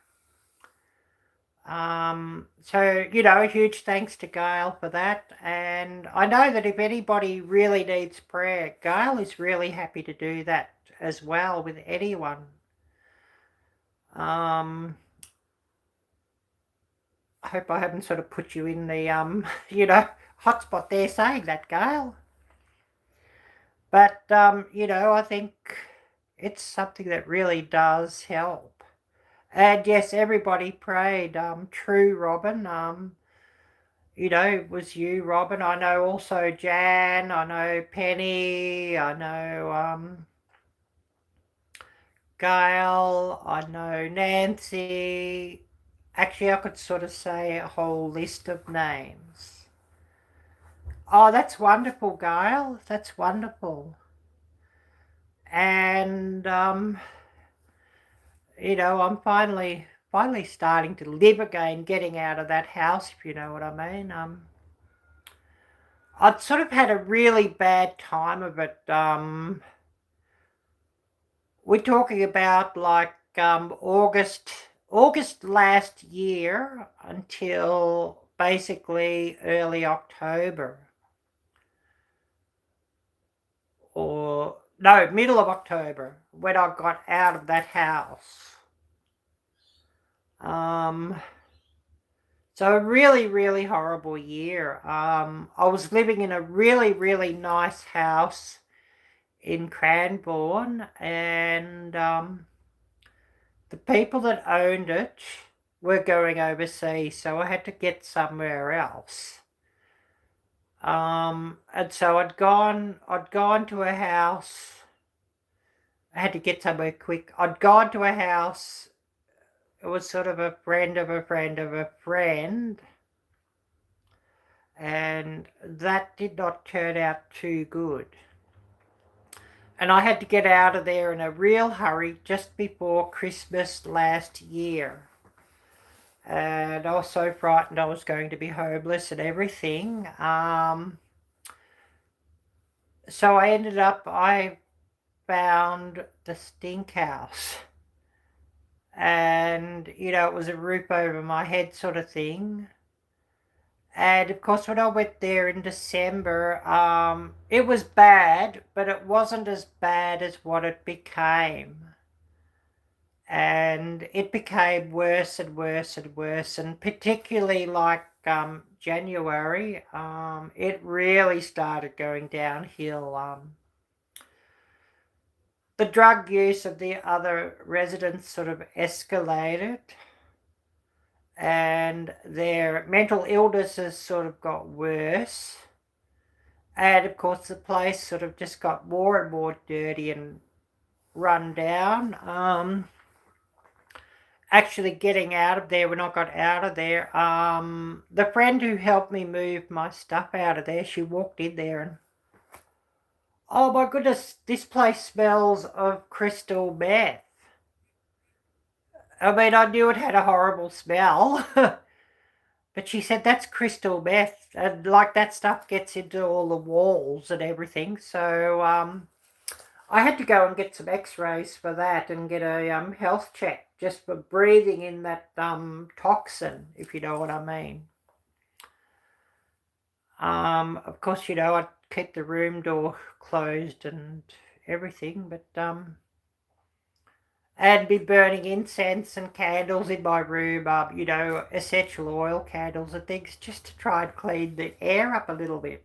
So, a huge thanks to Gail for that. And I know that if anybody really needs prayer, Gail is really happy to do that as well with anyone. I hope I haven't sort of put you in the, hotspot there saying that, Gail. But, I think it's something that really does help. And yes, everybody prayed. True, Robyn. It was you, Robyn. I know also Jan. I know Penny. I know Gail. I know Nancy. Actually, I could sort of say a whole list of names. Oh, that's wonderful, Gail. That's wonderful. And I'm finally starting to live again, getting out of that house, if you know what I mean. I'd sort of had a really bad time of it. We're talking about like August last year until basically early October. Or no, middle of October when I got out of that house. So a really, really horrible year. I was living in a really, really nice house in Cranbourne, and the people that owned it were going overseas, so I had to get somewhere else. And so I'd gone to a house. I had to get somewhere quick. I'd gone to a house. It was sort of a friend of a friend of a friend. And that did not turn out too good. And I had to get out of there in a real hurry just before Christmas last year. And I was so frightened I was going to be homeless and everything. So I found the stink house. And, it was a roof over my head sort of thing. And of course, when I went there in December, it was bad, but it wasn't as bad as what it became. And it became worse and worse and worse, and particularly like January, it really started going downhill. The drug use of the other residents sort of escalated, and their mental illnesses sort of got worse. And of course, the place sort of just got more and more dirty and run down. Actually getting out of there, when I got out of there, the friend who helped me move my stuff out of there, she walked in there and, oh my goodness, this place smells of crystal meth. I mean, I knew it had a horrible smell, but she said that's crystal meth, and like that stuff gets into all the walls and everything. So I had to go and get some x-rays for that and get a health check just for breathing in that toxin, if you know what I mean. Of course, I'd keep the room door closed and everything, but I'd be burning incense and candles in my room, essential oil candles and things, just to try and clean the air up a little bit.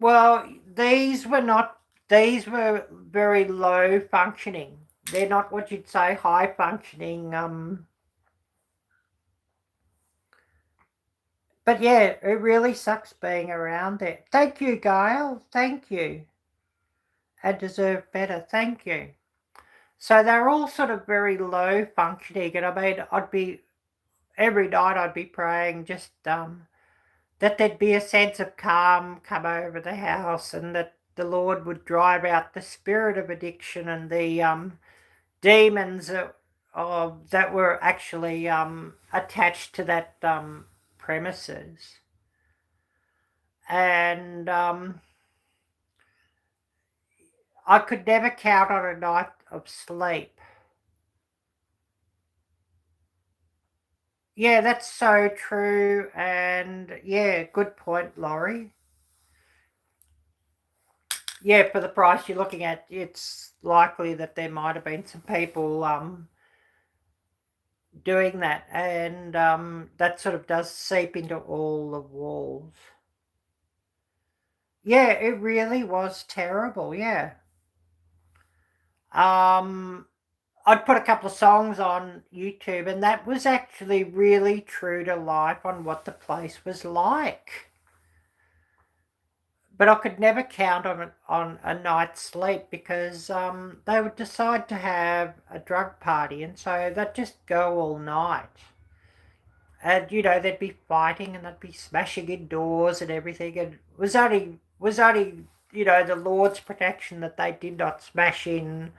Well, these were very low functioning. They're not what you'd say high functioning. But yeah, it really sucks being around there. Thank you, Gail. Thank you. I deserve better. Thank you. So they're all sort of very low functioning, and I mean, every night I'd be praying just that there'd be a sense of calm come over the house, and that the Lord would drive out the spirit of addiction and the demons that were actually attached to that premises. And I could never count on a night of sleep. Yeah, that's so true. And yeah, good point, Laurie. Yeah, for the price you're looking at, it's likely that there might have been some people doing that, and that sort of does seep into all the walls. Yeah, it really was terrible. Yeah. I'd put a couple of songs on YouTube, and that was actually really true to life on what the place was like. But I could never count on a night's sleep, because they would decide to have a drug party, and so they'd just go all night. And they'd be fighting, and they'd be smashing in doors and everything. And it was only the Lord's protection that they did not smash in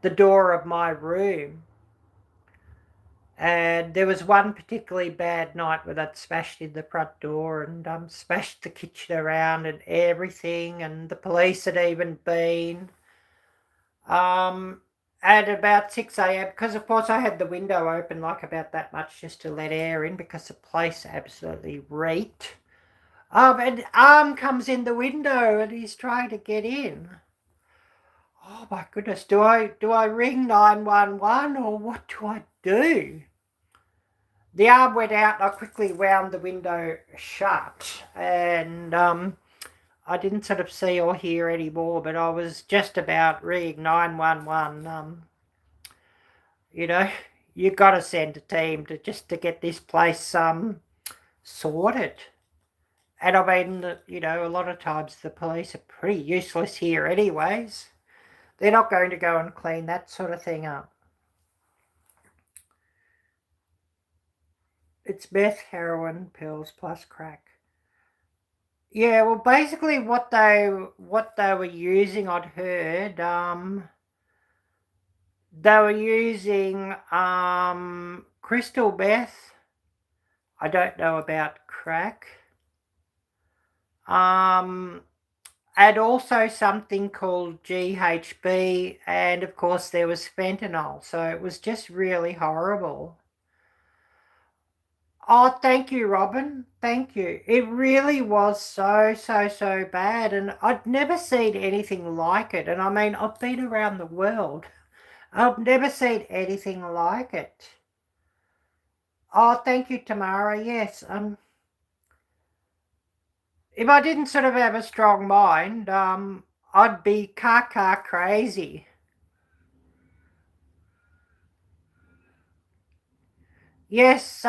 the door of my room. And there was one particularly bad night where they'd smashed in the front door and smashed the kitchen around and everything, and the police had even been. At about 6 a.m, because of course I had the window open like about that much just to let air in, because the place absolutely reeked. And comes in the window and he's trying to get in. Oh my goodness, do I ring 911 or what do I do? The arm went out and I quickly wound the window shut, and I didn't sort of see or hear anymore, but I was just about ringing 911. you got to send a team to get this place sorted. And I mean, a lot of times the police are pretty useless here anyways. They're not going to go and clean that sort of thing up. It's meth, heroin, pills, plus crack. Yeah, well, basically what they were using, I'd heard, they were using crystal meth. I don't know about crack. And also something called GHB, and of course there was fentanyl. So it was just really horrible. Oh, thank you, Robyn. Thank you. It really was so bad, and I'd never seen anything like it. And I mean, I've been around the world. I've never seen anything like it. Oh, thank you, Tamara. Yes. If I didn't sort of have a strong mind, I'd be car crazy. Yes,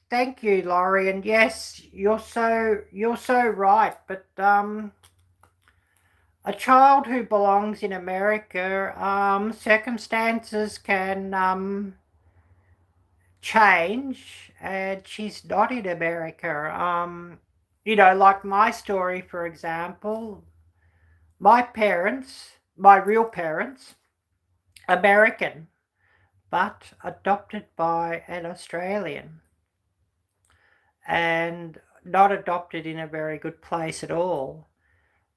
thank you, Laurie, and yes, you're so right. But a child who belongs in America, circumstances can change, and she's not in America. Like my story, for example, my parents, my real parents, American, but adopted by an Australian, and not adopted in a very good place at all.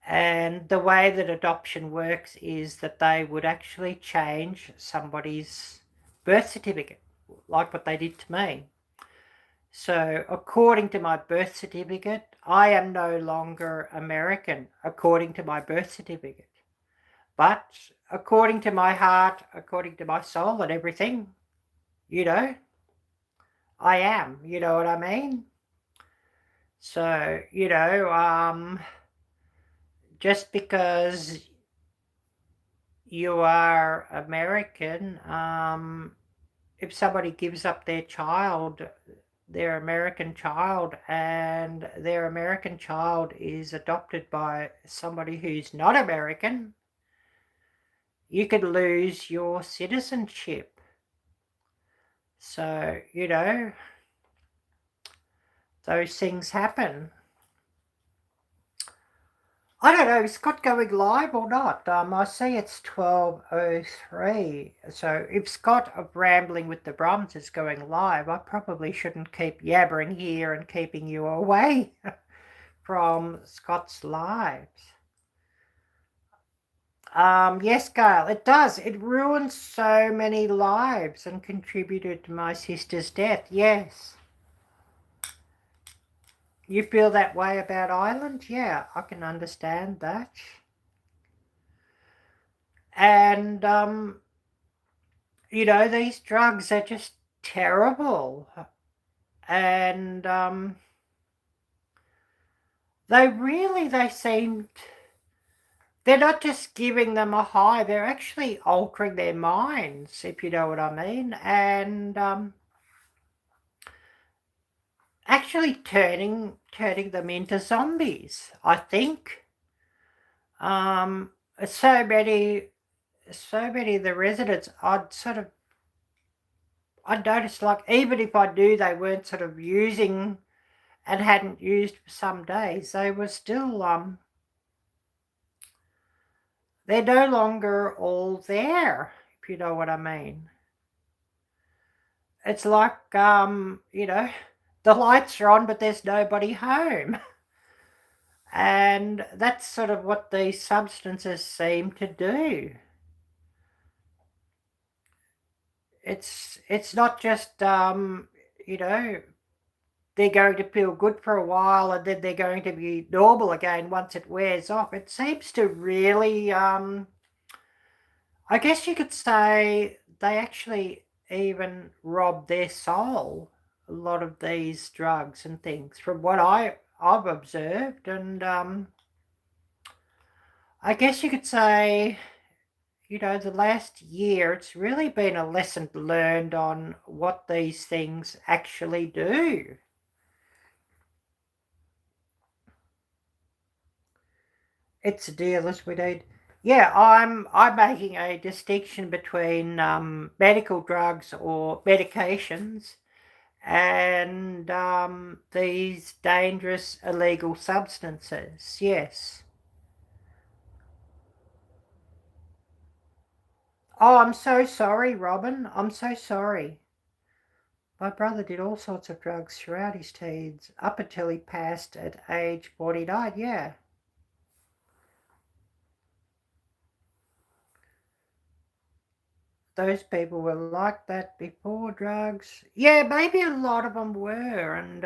And the way that adoption works is that they would actually change somebody's birth certificate, like what they did to me. So according to my birth certificate, I am no longer American, according to my birth certificate. But according to my heart, according to my soul and everything, I am, you know what I mean? So, just because you are American, if somebody gives up their child, their American child, and their American child is adopted by somebody who's not American, you could lose your citizenship. So, those things happen. I don't know, is Scott going live or not? I see it's 12:03. So if Scott of Rambling with the Brums is going live, I probably shouldn't keep yabbering here and keeping you away from Scott's lives. Yes, Gail, it does. It ruins so many lives and contributed to my sister's death. Yes. You feel that way about Ireland? Yeah, I can understand that. And, these drugs are just terrible. And they seem, they're not just giving them a high, they're actually altering their minds, if you know what I mean. And actually turning them into zombies, I think. So many of the residents, I'd noticed, like, even if I knew they weren't sort of using and hadn't used for some days, they were still, they're no longer all there, if you know what I mean. It's like, the lights are on, but there's nobody home. And that's sort of what these substances seem to do. It's not just, they're going to feel good for a while and then they're going to be normal again once it wears off. It seems to really, I guess you could say they actually even rob their soul, a lot of these drugs and things, from what I've observed. And I guess you could say, the last year, it's really been a lesson learned on what these things actually do. It's a deal as we need. Yeah, I'm making a distinction between medical drugs or medications and these dangerous illegal substances. Yes. Oh, I'm so sorry, Robyn. I'm so sorry. My brother did all sorts of drugs throughout his teens, up until he passed at age 49. Yeah. Those people were like that before drugs. Yeah, maybe a lot of them were, and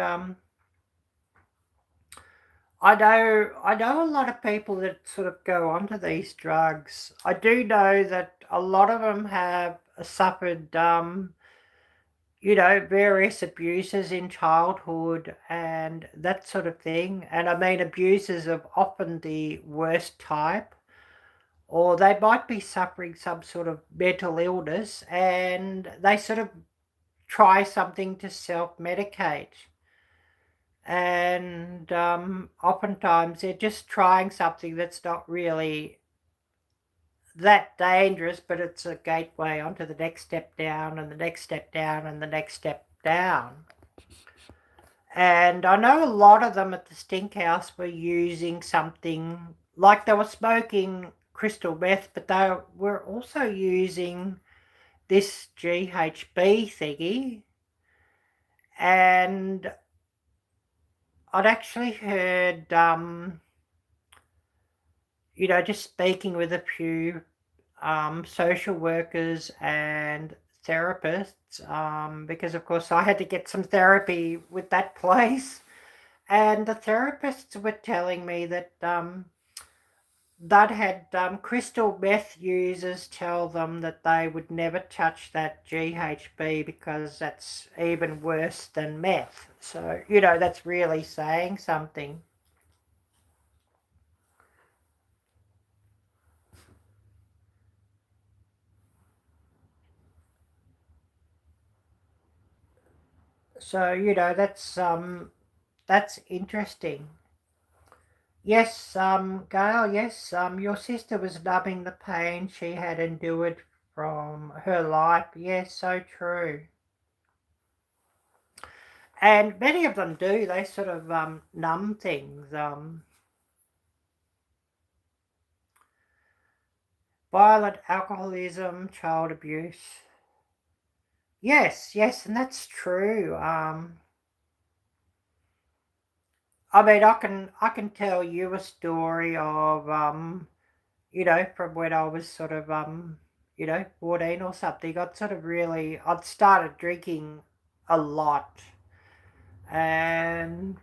I know a lot of people that sort of go onto these drugs. I do know that a lot of them have suffered various abuses in childhood and that sort of thing. And I mean abuses of often the worst type, or they might be suffering some sort of mental illness and they sort of try something to self-medicate. And oftentimes they're just trying something that's not really that dangerous, but it's a gateway onto the next step down and the next step down and the next step down. And I know a lot of them at the Stink House were using something, like they were smoking crystal meth, but they were also using this GHB thingy. And I'd actually heard, just speaking with a few social workers and therapists, because of course I had to get some therapy with that place. And the therapists were telling me that they'd had crystal meth users tell them that they would never touch that GHB because that's even worse than meth. So, that's really saying something. So, that's interesting. Yes, Gail, yes, your sister was numbing the pain she had endured from her life. Yes, so true. And many of them do, they sort of numb things. Violent alcoholism, child abuse. Yes, yes, and that's true. I mean, I can tell you a story of from when I was sort of 14 or something. I'd started drinking a lot, and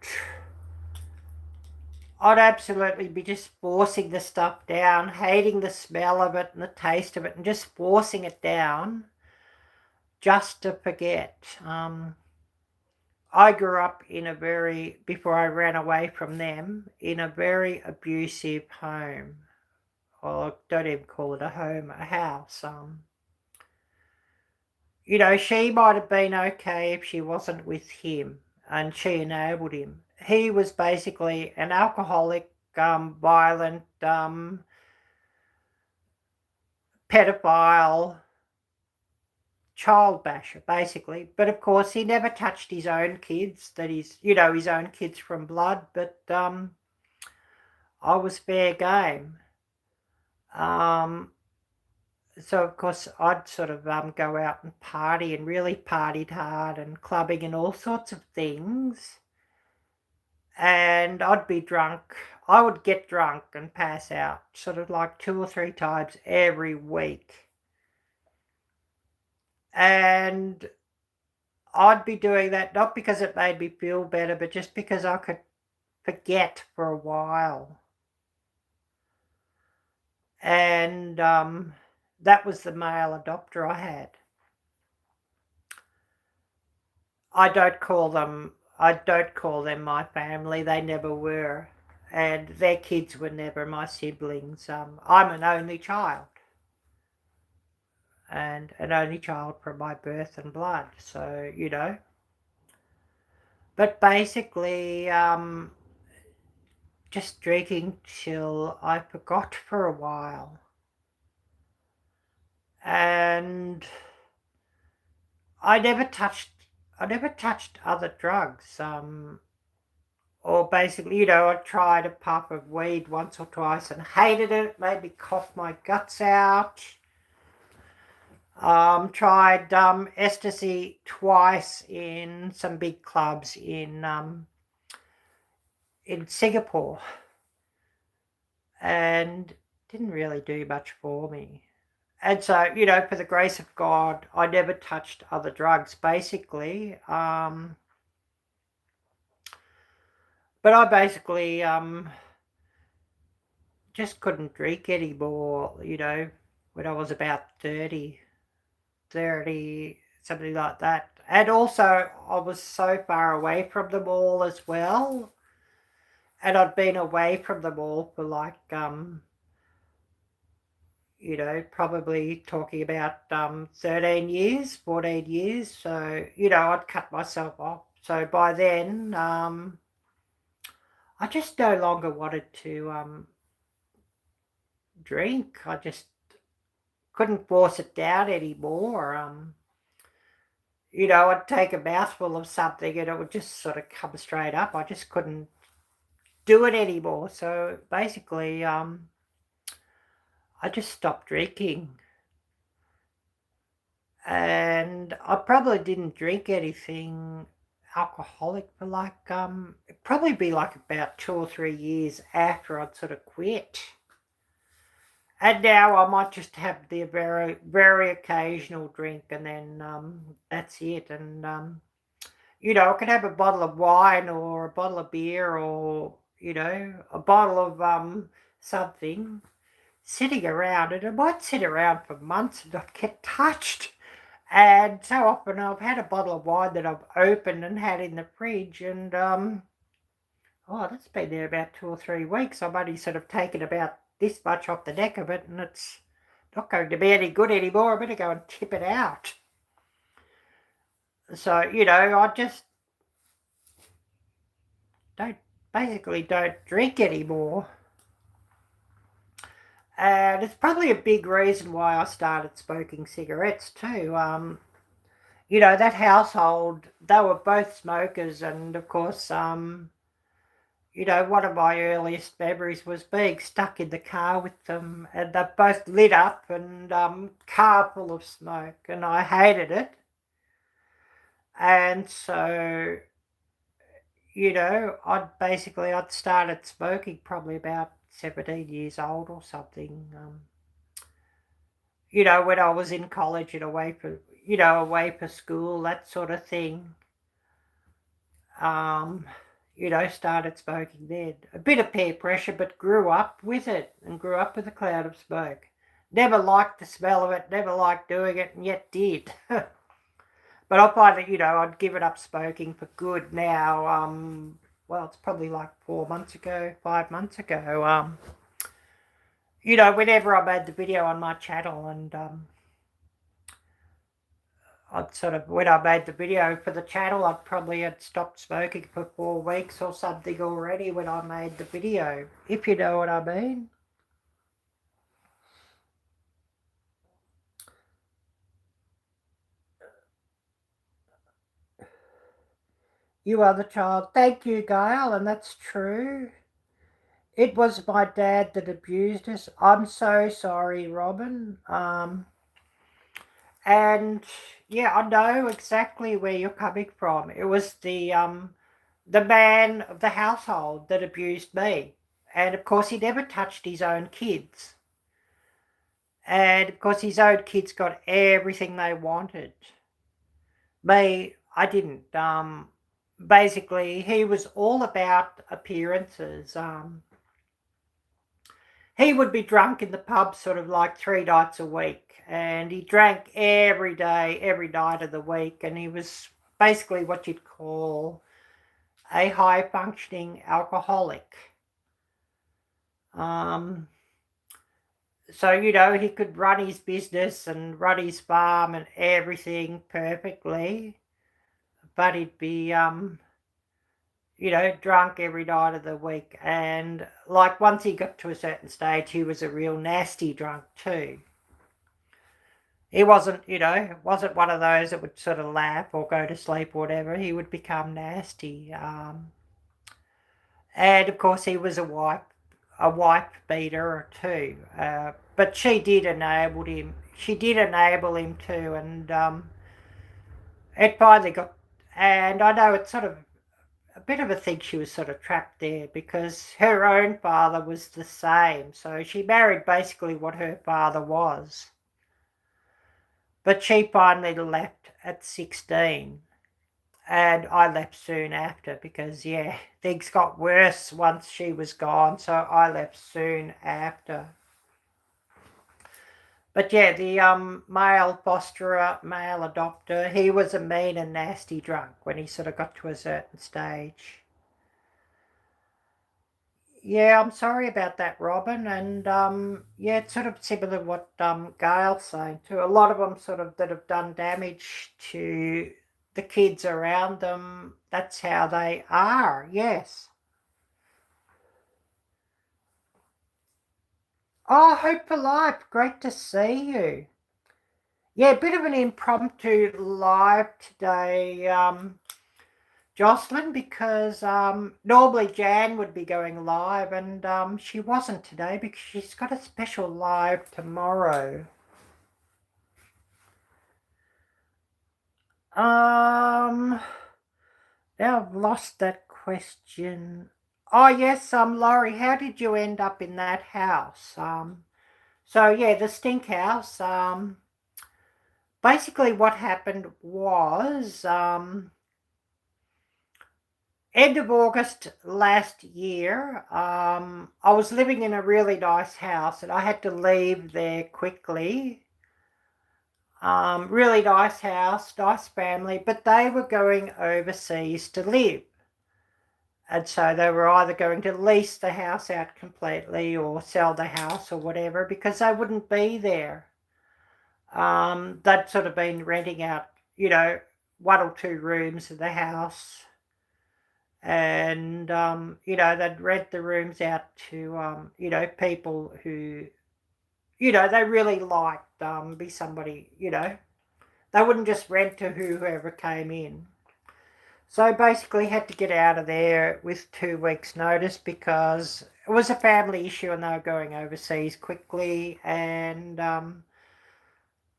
I'd absolutely be just forcing the stuff down, hating the smell of it and the taste of it, and just forcing it down just to forget. I grew up before I ran away from them, in a very abusive home. Or don't even call it a home, a house. She might have been okay if she wasn't with him and she enabled him. He was basically an alcoholic, violent, pedophile, child basher, basically. But of course, he never touched his own kids, his own kids from blood, but I was fair game. So of course I'd sort of go out and party, and really partied hard, and clubbing and all sorts of things. And I'd be drunk. I would get drunk and pass out sort of like 2 or 3 times every week. And I'd be doing that not because it made me feel better, but just because I could forget for a while. And that was the male adopter I had. I don't call them my family. They never were. And their kids were never my siblings. I'm an only child. and an only child from my birth and blood. So, but basically, just drinking till I forgot for a while. And I never touched other drugs. Or basically, I tried a puff of weed once or twice and hated it. It made me cough my guts out. Tried ecstasy twice in some big clubs in Singapore, and didn't really do much for me. And so, for the grace of God, I never touched other drugs, basically. But I basically just couldn't drink anymore, when I was about 30, something like that. And also, I was so far away from them all as well. And I'd been away from them all for like, probably talking about 13 years, 14 years. So, I'd cut myself off. So by then, I just no longer wanted to drink. I just couldn't force it down anymore. I'd take a mouthful of something and it would just sort of come straight up. I just couldn't do it anymore. So basically, I just stopped drinking. And I probably didn't drink anything alcoholic for like, it'd probably be like about 2 or 3 years after I'd sort of quit. And now I might just have the very, very occasional drink, and then that's it. And, I could have a bottle of wine or a bottle of beer or, a bottle of something sitting around, and it might sit around for months and not get touched. And so often I've had a bottle of wine that I've opened and had in the fridge, and that's been there about 2 or 3 weeks. I've only sort of taken about this much off the neck of it, and it's not going to be any good anymore. I better go and tip it out. So, I just don't drink anymore. And it's probably a big reason why I started smoking cigarettes too. That household, they were both smokers, and of course, one of my earliest memories was being stuck in the car with them, and they both lit up, and car full of smoke, and I hated it. And so, I'd started smoking probably about 17 years old or something. When I was in college and away for school, that sort of thing. Started smoking then. A bit of peer pressure, but grew up with it and grew up with a cloud of smoke. Never liked the smell of it, never liked doing it, and yet did. But I find that, I'd given up smoking for good now. It's probably like 4 months ago, 5 months ago. Whenever I made the video on my channel, and when I made the video for the channel, I'd probably had stopped smoking for 4 weeks or something already when I made the video, if you know what I mean. You are the child. Thank you, Gail, and that's true. It was my dad that abused us. I'm so sorry, Robyn. And yeah, I know exactly where you're coming from. It was the man of the household that abused me. And of course, he never touched his own kids. And of course, his own kids got everything they wanted. Me, I didn't. Basically, he was all about appearances. He would be drunk in the pub sort of like 3 nights a week, and he drank every day, every night of the week, and he was basically what you'd call a high-functioning alcoholic. So, you know, he could run his business and run his farm and everything perfectly, but he'd be, you know, drunk every night of the week. And like once he got to a certain stage, he was a real nasty drunk too. He wasn't, you know, wasn't one of those that would sort of laugh or go to sleep or whatever. He would become nasty. And of course, he was a wife beater too. But she did enable him. She did enable him too, and it finally got. And I know it's sort of a bit of a thing. She was sort of trapped there because her own father was the same. So she married basically what her father was. But she finally left at 16. And I left soon after because, yeah, things got worse once she was gone, so I left soon after. But yeah, the male fosterer, male adopter, he was a mean and nasty drunk when he sort of got to a certain stage. Yeah, I'm sorry about that, Robyn. And yeah, it's sort of similar to what Gail's saying too. A lot of them sort of that have done damage to the kids around them. That's how they are, yes. Oh, Hope for Life, great to see you. Yeah, a bit of an impromptu live today, Joslyn, because normally Jan would be going live and she wasn't today because she's got a special live tomorrow. Now I've lost that question. Oh yes, Laurie, how did you end up in that house? So yeah, the stink house. Basically what happened was end of August last year, I was living in a really nice house and I had to leave there quickly. Really nice house, nice family, but they were going overseas to live. And so they were either going to lease the house out completely or sell the house or whatever because they wouldn't be there. They'd sort of been renting out, you know, 1 or 2 rooms of the house. And, you know, they'd rent the rooms out to, you know, people who, you know, they really liked, be somebody, you know, they wouldn't just rent to whoever came in. So basically had to get out of there with 2 weeks notice because it was a family issue and they were going overseas quickly. And then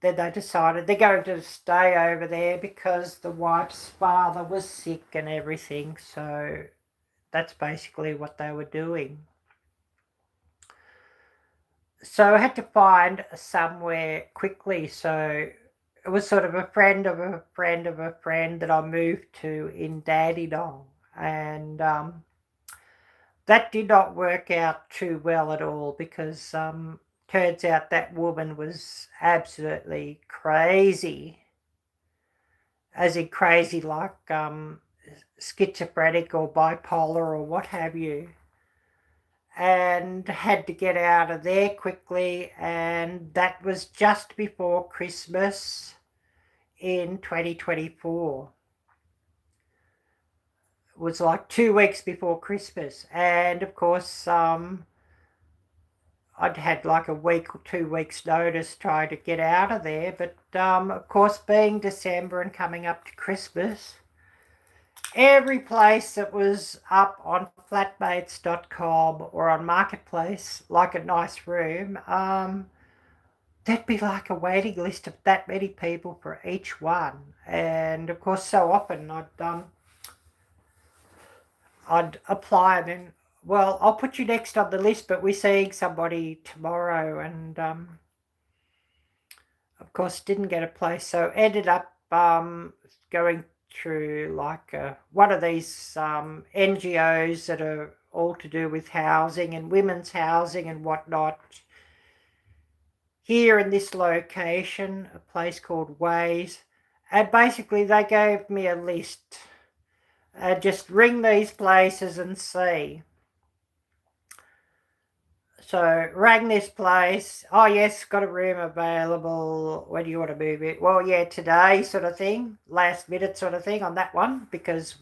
they decided they're going to stay over there because the wife's father was sick and everything. So that's basically what they were doing. So I had to find somewhere quickly. So it was sort of a friend of a friend of a friend that I moved to in Dandenong. And that did not work out too well at all because turns out that woman was absolutely crazy. As in crazy like schizophrenic or bipolar or what have you. And had to get out of there quickly, and that was just before Christmas in 2024. It was like 2 weeks before Christmas, and of course I'd had like a week or 2 weeks notice trying to get out of there, but of course being December and coming up to Christmas, every place that was up on flatmates.com or on Marketplace, like a nice room, there'd be like a waiting list of that many people for each one. And of course, so often I'd apply and then, well, I'll put you next on the list, but we're seeing somebody tomorrow. And of course, didn't get a place. So ended up going through like one of these NGOs that are all to do with housing and women's housing and whatnot here in this location, a place called Ways. And basically they gave me a list. Just ring these places and see. So rang this place. Oh yes, got a room available. When do you want to move it? Well, yeah, today sort of thing, last minute sort of thing on that one, because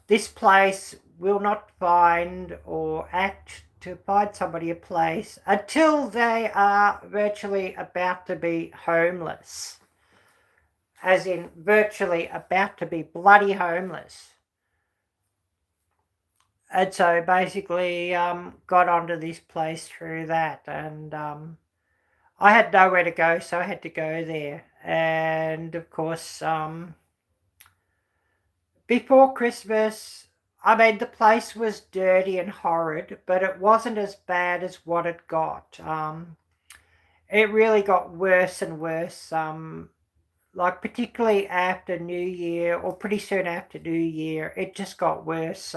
this place will not find or act to find somebody a place until they are virtually about to be homeless. As in virtually about to be bloody homeless. And so basically got onto this place through that, and I had nowhere to go, so I had to go there. And of course, before Christmas, I mean, the place was dirty and horrid, but it wasn't as bad as what it got. It really got worse and worse, like particularly after New Year, or pretty soon after New Year, it just got worse.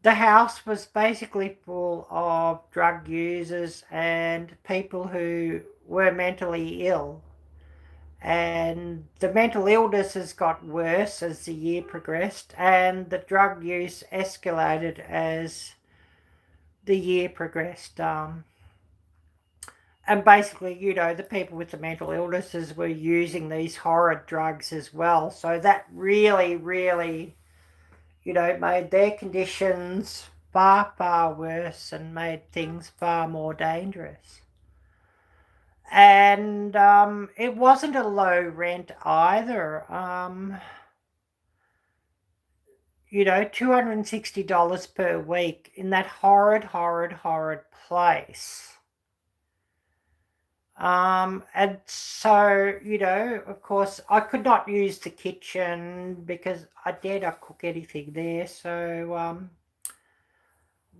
The house was basically full of drug users and people who were mentally ill. And the mental illnesses got worse as the year progressed, and the drug use escalated as the year progressed. And basically, you know, the people with the mental illnesses were using these horrid drugs as well. So that really, really, you know, made their conditions far, far worse and made things far more dangerous. And it wasn't a low rent either. You know, $260 per week in that horrid, horrid, horrid place. And so, you know, of course, I could not use the kitchen because I dare not cook anything there. So,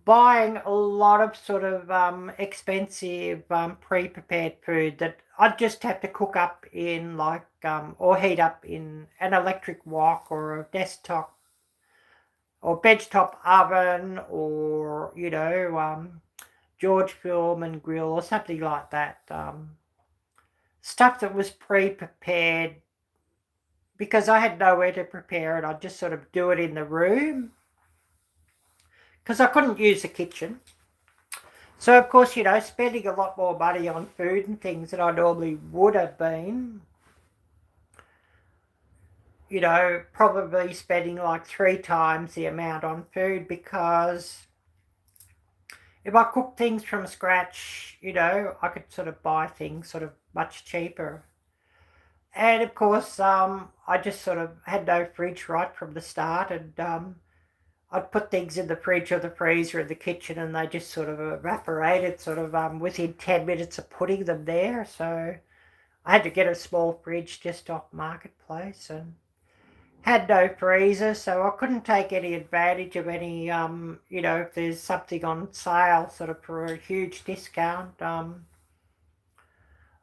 buying a lot of sort of expensive pre-prepared food that I'd just have to cook up in like, or heat up in an electric wok or a desktop or benchtop oven, or, you know, George Foreman grill or something like that. Stuff that was pre-prepared, because I had nowhere to prepare it. I'd just sort of do it in the room because I couldn't use the kitchen. So, of course, you know, spending a lot more money on food and things than I normally would have been. You know, probably spending like 3 times the amount on food, because if I cook things from scratch, you know, I could sort of buy things sort of much cheaper. And of course, I just sort of had no fridge right from the start, and I'd put things in the fridge or the freezer in the kitchen, and they just sort of evaporated sort of within 10 minutes of putting them there. So I had to get a small fridge just off Marketplace, and had no freezer, so I couldn't take any advantage of any, you know, if there's something on sale sort of for a huge discount.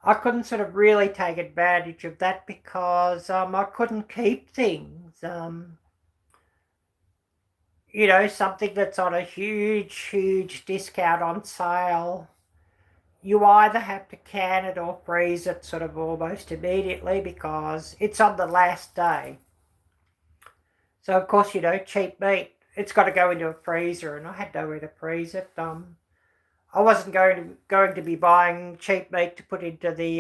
I couldn't sort of really take advantage of that because I couldn't keep things. You know, something that's on a huge, huge discount on sale, you either have to can it or freeze it sort of almost immediately because it's on the last day. So, of course, you know, cheap meat, it's got to go into a freezer, and I had nowhere to freeze it. I wasn't going to be buying cheap meat to put into the,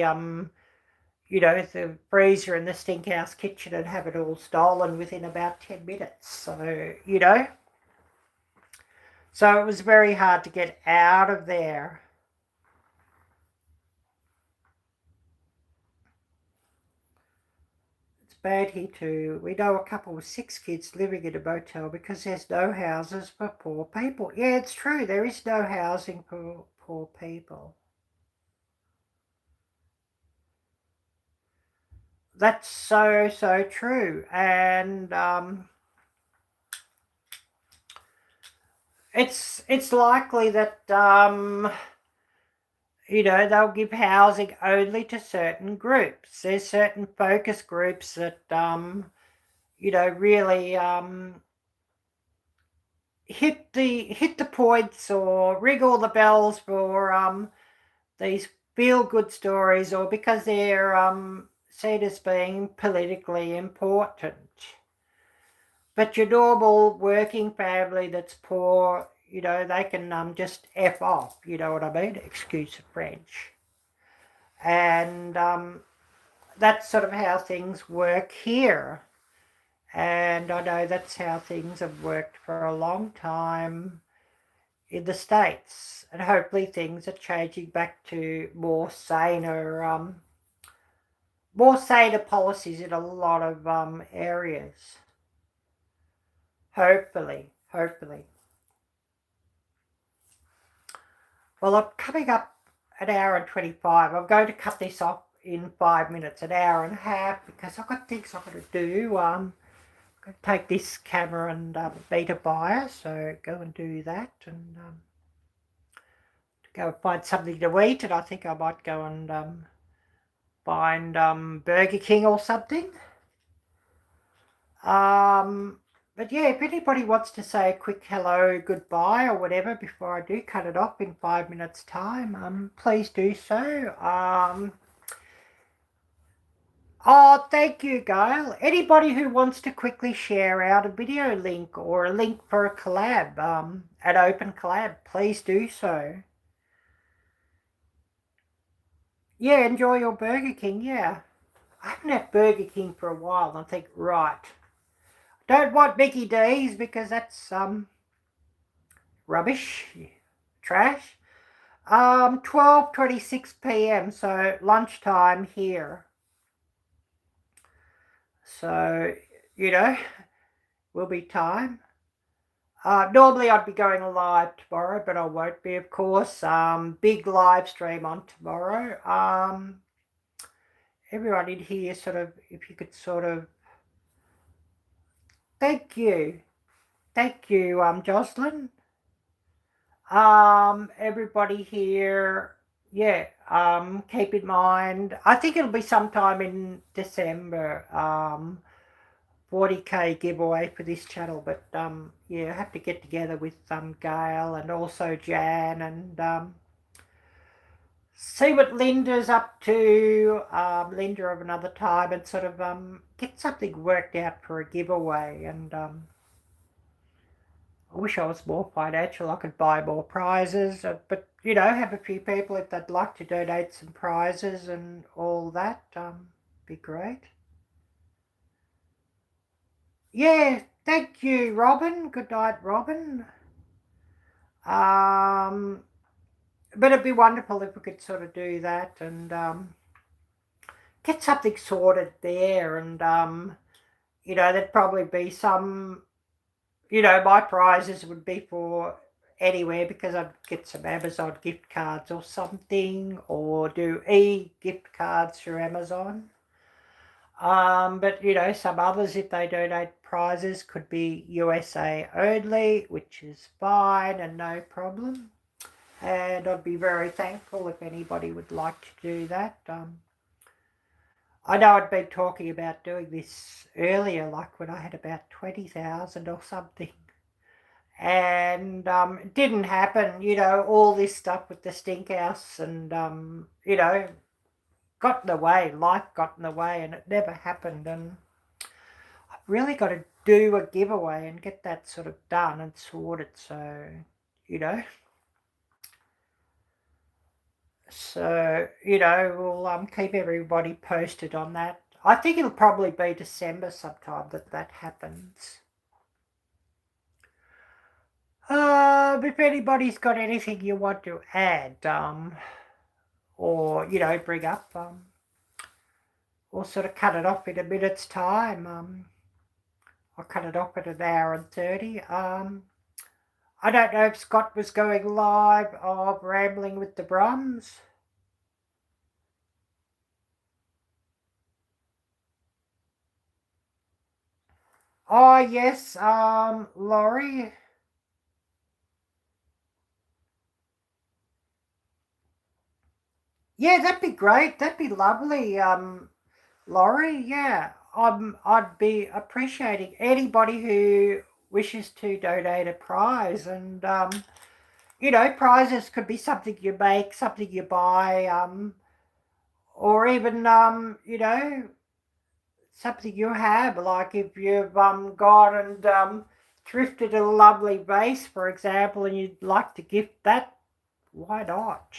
you know, the freezer in the stinkhouse kitchen and have it all stolen within about 10 minutes. So, you know, so it was very hard to get out of there. Bad here too. We know a couple with 6 kids living in a motel because there's no houses for poor people. Yeah, it's true. There is no housing for poor people. That's so, so true. And it's likely that you know, they'll give housing only to certain groups. There's certain focus groups that you know, really hit the points or ring all the bells for these feel-good stories, or because they're seen as being politically important. But your normal working family that's poor, you know, they can just F off, you know what I mean? Excuse the French. And that's sort of how things work here. And I know that's how things have worked for a long time in the States. And hopefully things are changing back to more saner policies in a lot of areas. Hopefully. Well, I'm coming up an hour and 25. I'm going to cut this off in 5 minutes, an hour and a half, because I've got things I've got to do. I'm going to take this camera and meet a buyer, so go and do that, and go and find something to eat, and I think I might go and find Burger King or something. But yeah, if anybody wants to say a quick hello, goodbye, or whatever before I do cut it off in 5 minutes' time, please do so. Oh, thank you, Gail. Anybody who wants to quickly share out a video link or a link for a collab, an open collab, please do so. Yeah, enjoy your Burger King, yeah. I haven't had Burger King for a while, and I think, right, don't want Mickey D's because that's rubbish, trash. 12:26 p.m, so lunchtime here. So, you know, will be time. Normally I'd be going live tomorrow, but I won't be, of course. Big live stream on tomorrow. Everyone in here sort of, if you could sort of, thank you, Joslyn. Everybody here, yeah, keep in mind, I think it'll be sometime in December, 40k giveaway for this channel, but yeah, I have to get together with Gail and also Jan and see what Lynda's up to, Lynda of another time, and sort of get something worked out for a giveaway. And I wish I was more financial, I could buy more prizes, but you know, have a few people if they'd like to donate some prizes and all that, be great. Yeah, thank you, Robyn. Good night, Robyn. But it'd be wonderful if we could sort of do that and get something sorted there. And, you know, there'd probably be some, you know, my prizes would be for anywhere, because I'd get some Amazon gift cards or something, or do gift cards through Amazon. But, you know, some others, if they donate prizes, could be USA only, which is fine and no problem. And I'd be very thankful if anybody would like to do that. I know I'd been talking about doing this earlier, like when I had about 20,000 or something. And it didn't happen, you know, all this stuff with the stink house and, you know, got in the way, life got in the way, and it never happened. And I've really got to do a giveaway and get that sort of done and sorted, so, you know. So, you know, we'll keep everybody posted on that. I think it'll probably be December sometime that happens. If anybody's got anything you want to add, or, you know, bring up, we'll sort of cut it off in a minute's time. I'll cut it off at an hour and 30. I don't know if Scott was going live of Rambling with the Brums. Oh, yes, Laurie. Yeah, that'd be great. That'd be lovely, Laurie. Yeah, I'd be appreciating anybody who wishes to donate a prize. And, you know, prizes could be something you make, something you buy, or even, you know, something you have, like if you've gone and thrifted a lovely vase, for example, and you'd like to gift that, why not?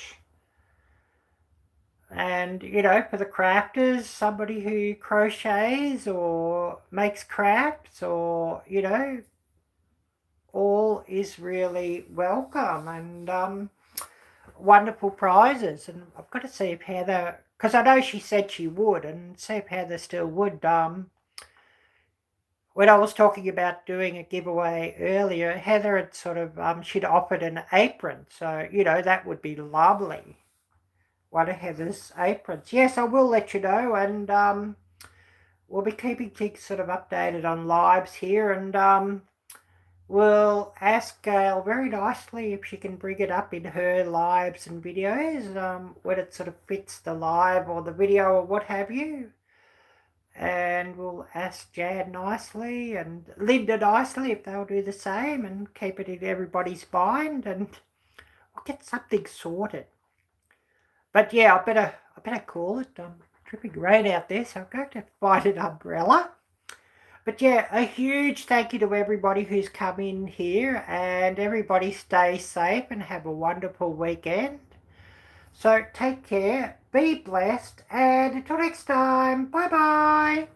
And, you know, for the crafters, somebody who crochets or makes crafts or, you know, all is really welcome. And wonderful prizes. And I've got to see if Heather, because I know she said she would, and see if Heather still would. When I was talking about doing a giveaway earlier, Heather had sort of, she'd offered an apron. So, you know, that would be lovely. One of Heather's aprons. Yes, I will let you know. And we'll be keeping things sort of updated on lives here. And we'll ask Gail very nicely if she can bring it up in her lives and videos when it sort of fits the live or the video or what have you. And we'll ask Jan nicely and Lynda nicely if they'll do the same and keep it in everybody's mind, and we'll get something sorted. But yeah, I better call it. Dripping rain out there, so I'm going to find an umbrella. But yeah, a huge thank you to everybody who's come in here, and everybody stay safe and have a wonderful weekend. So take care, be blessed, and until next time, bye-bye.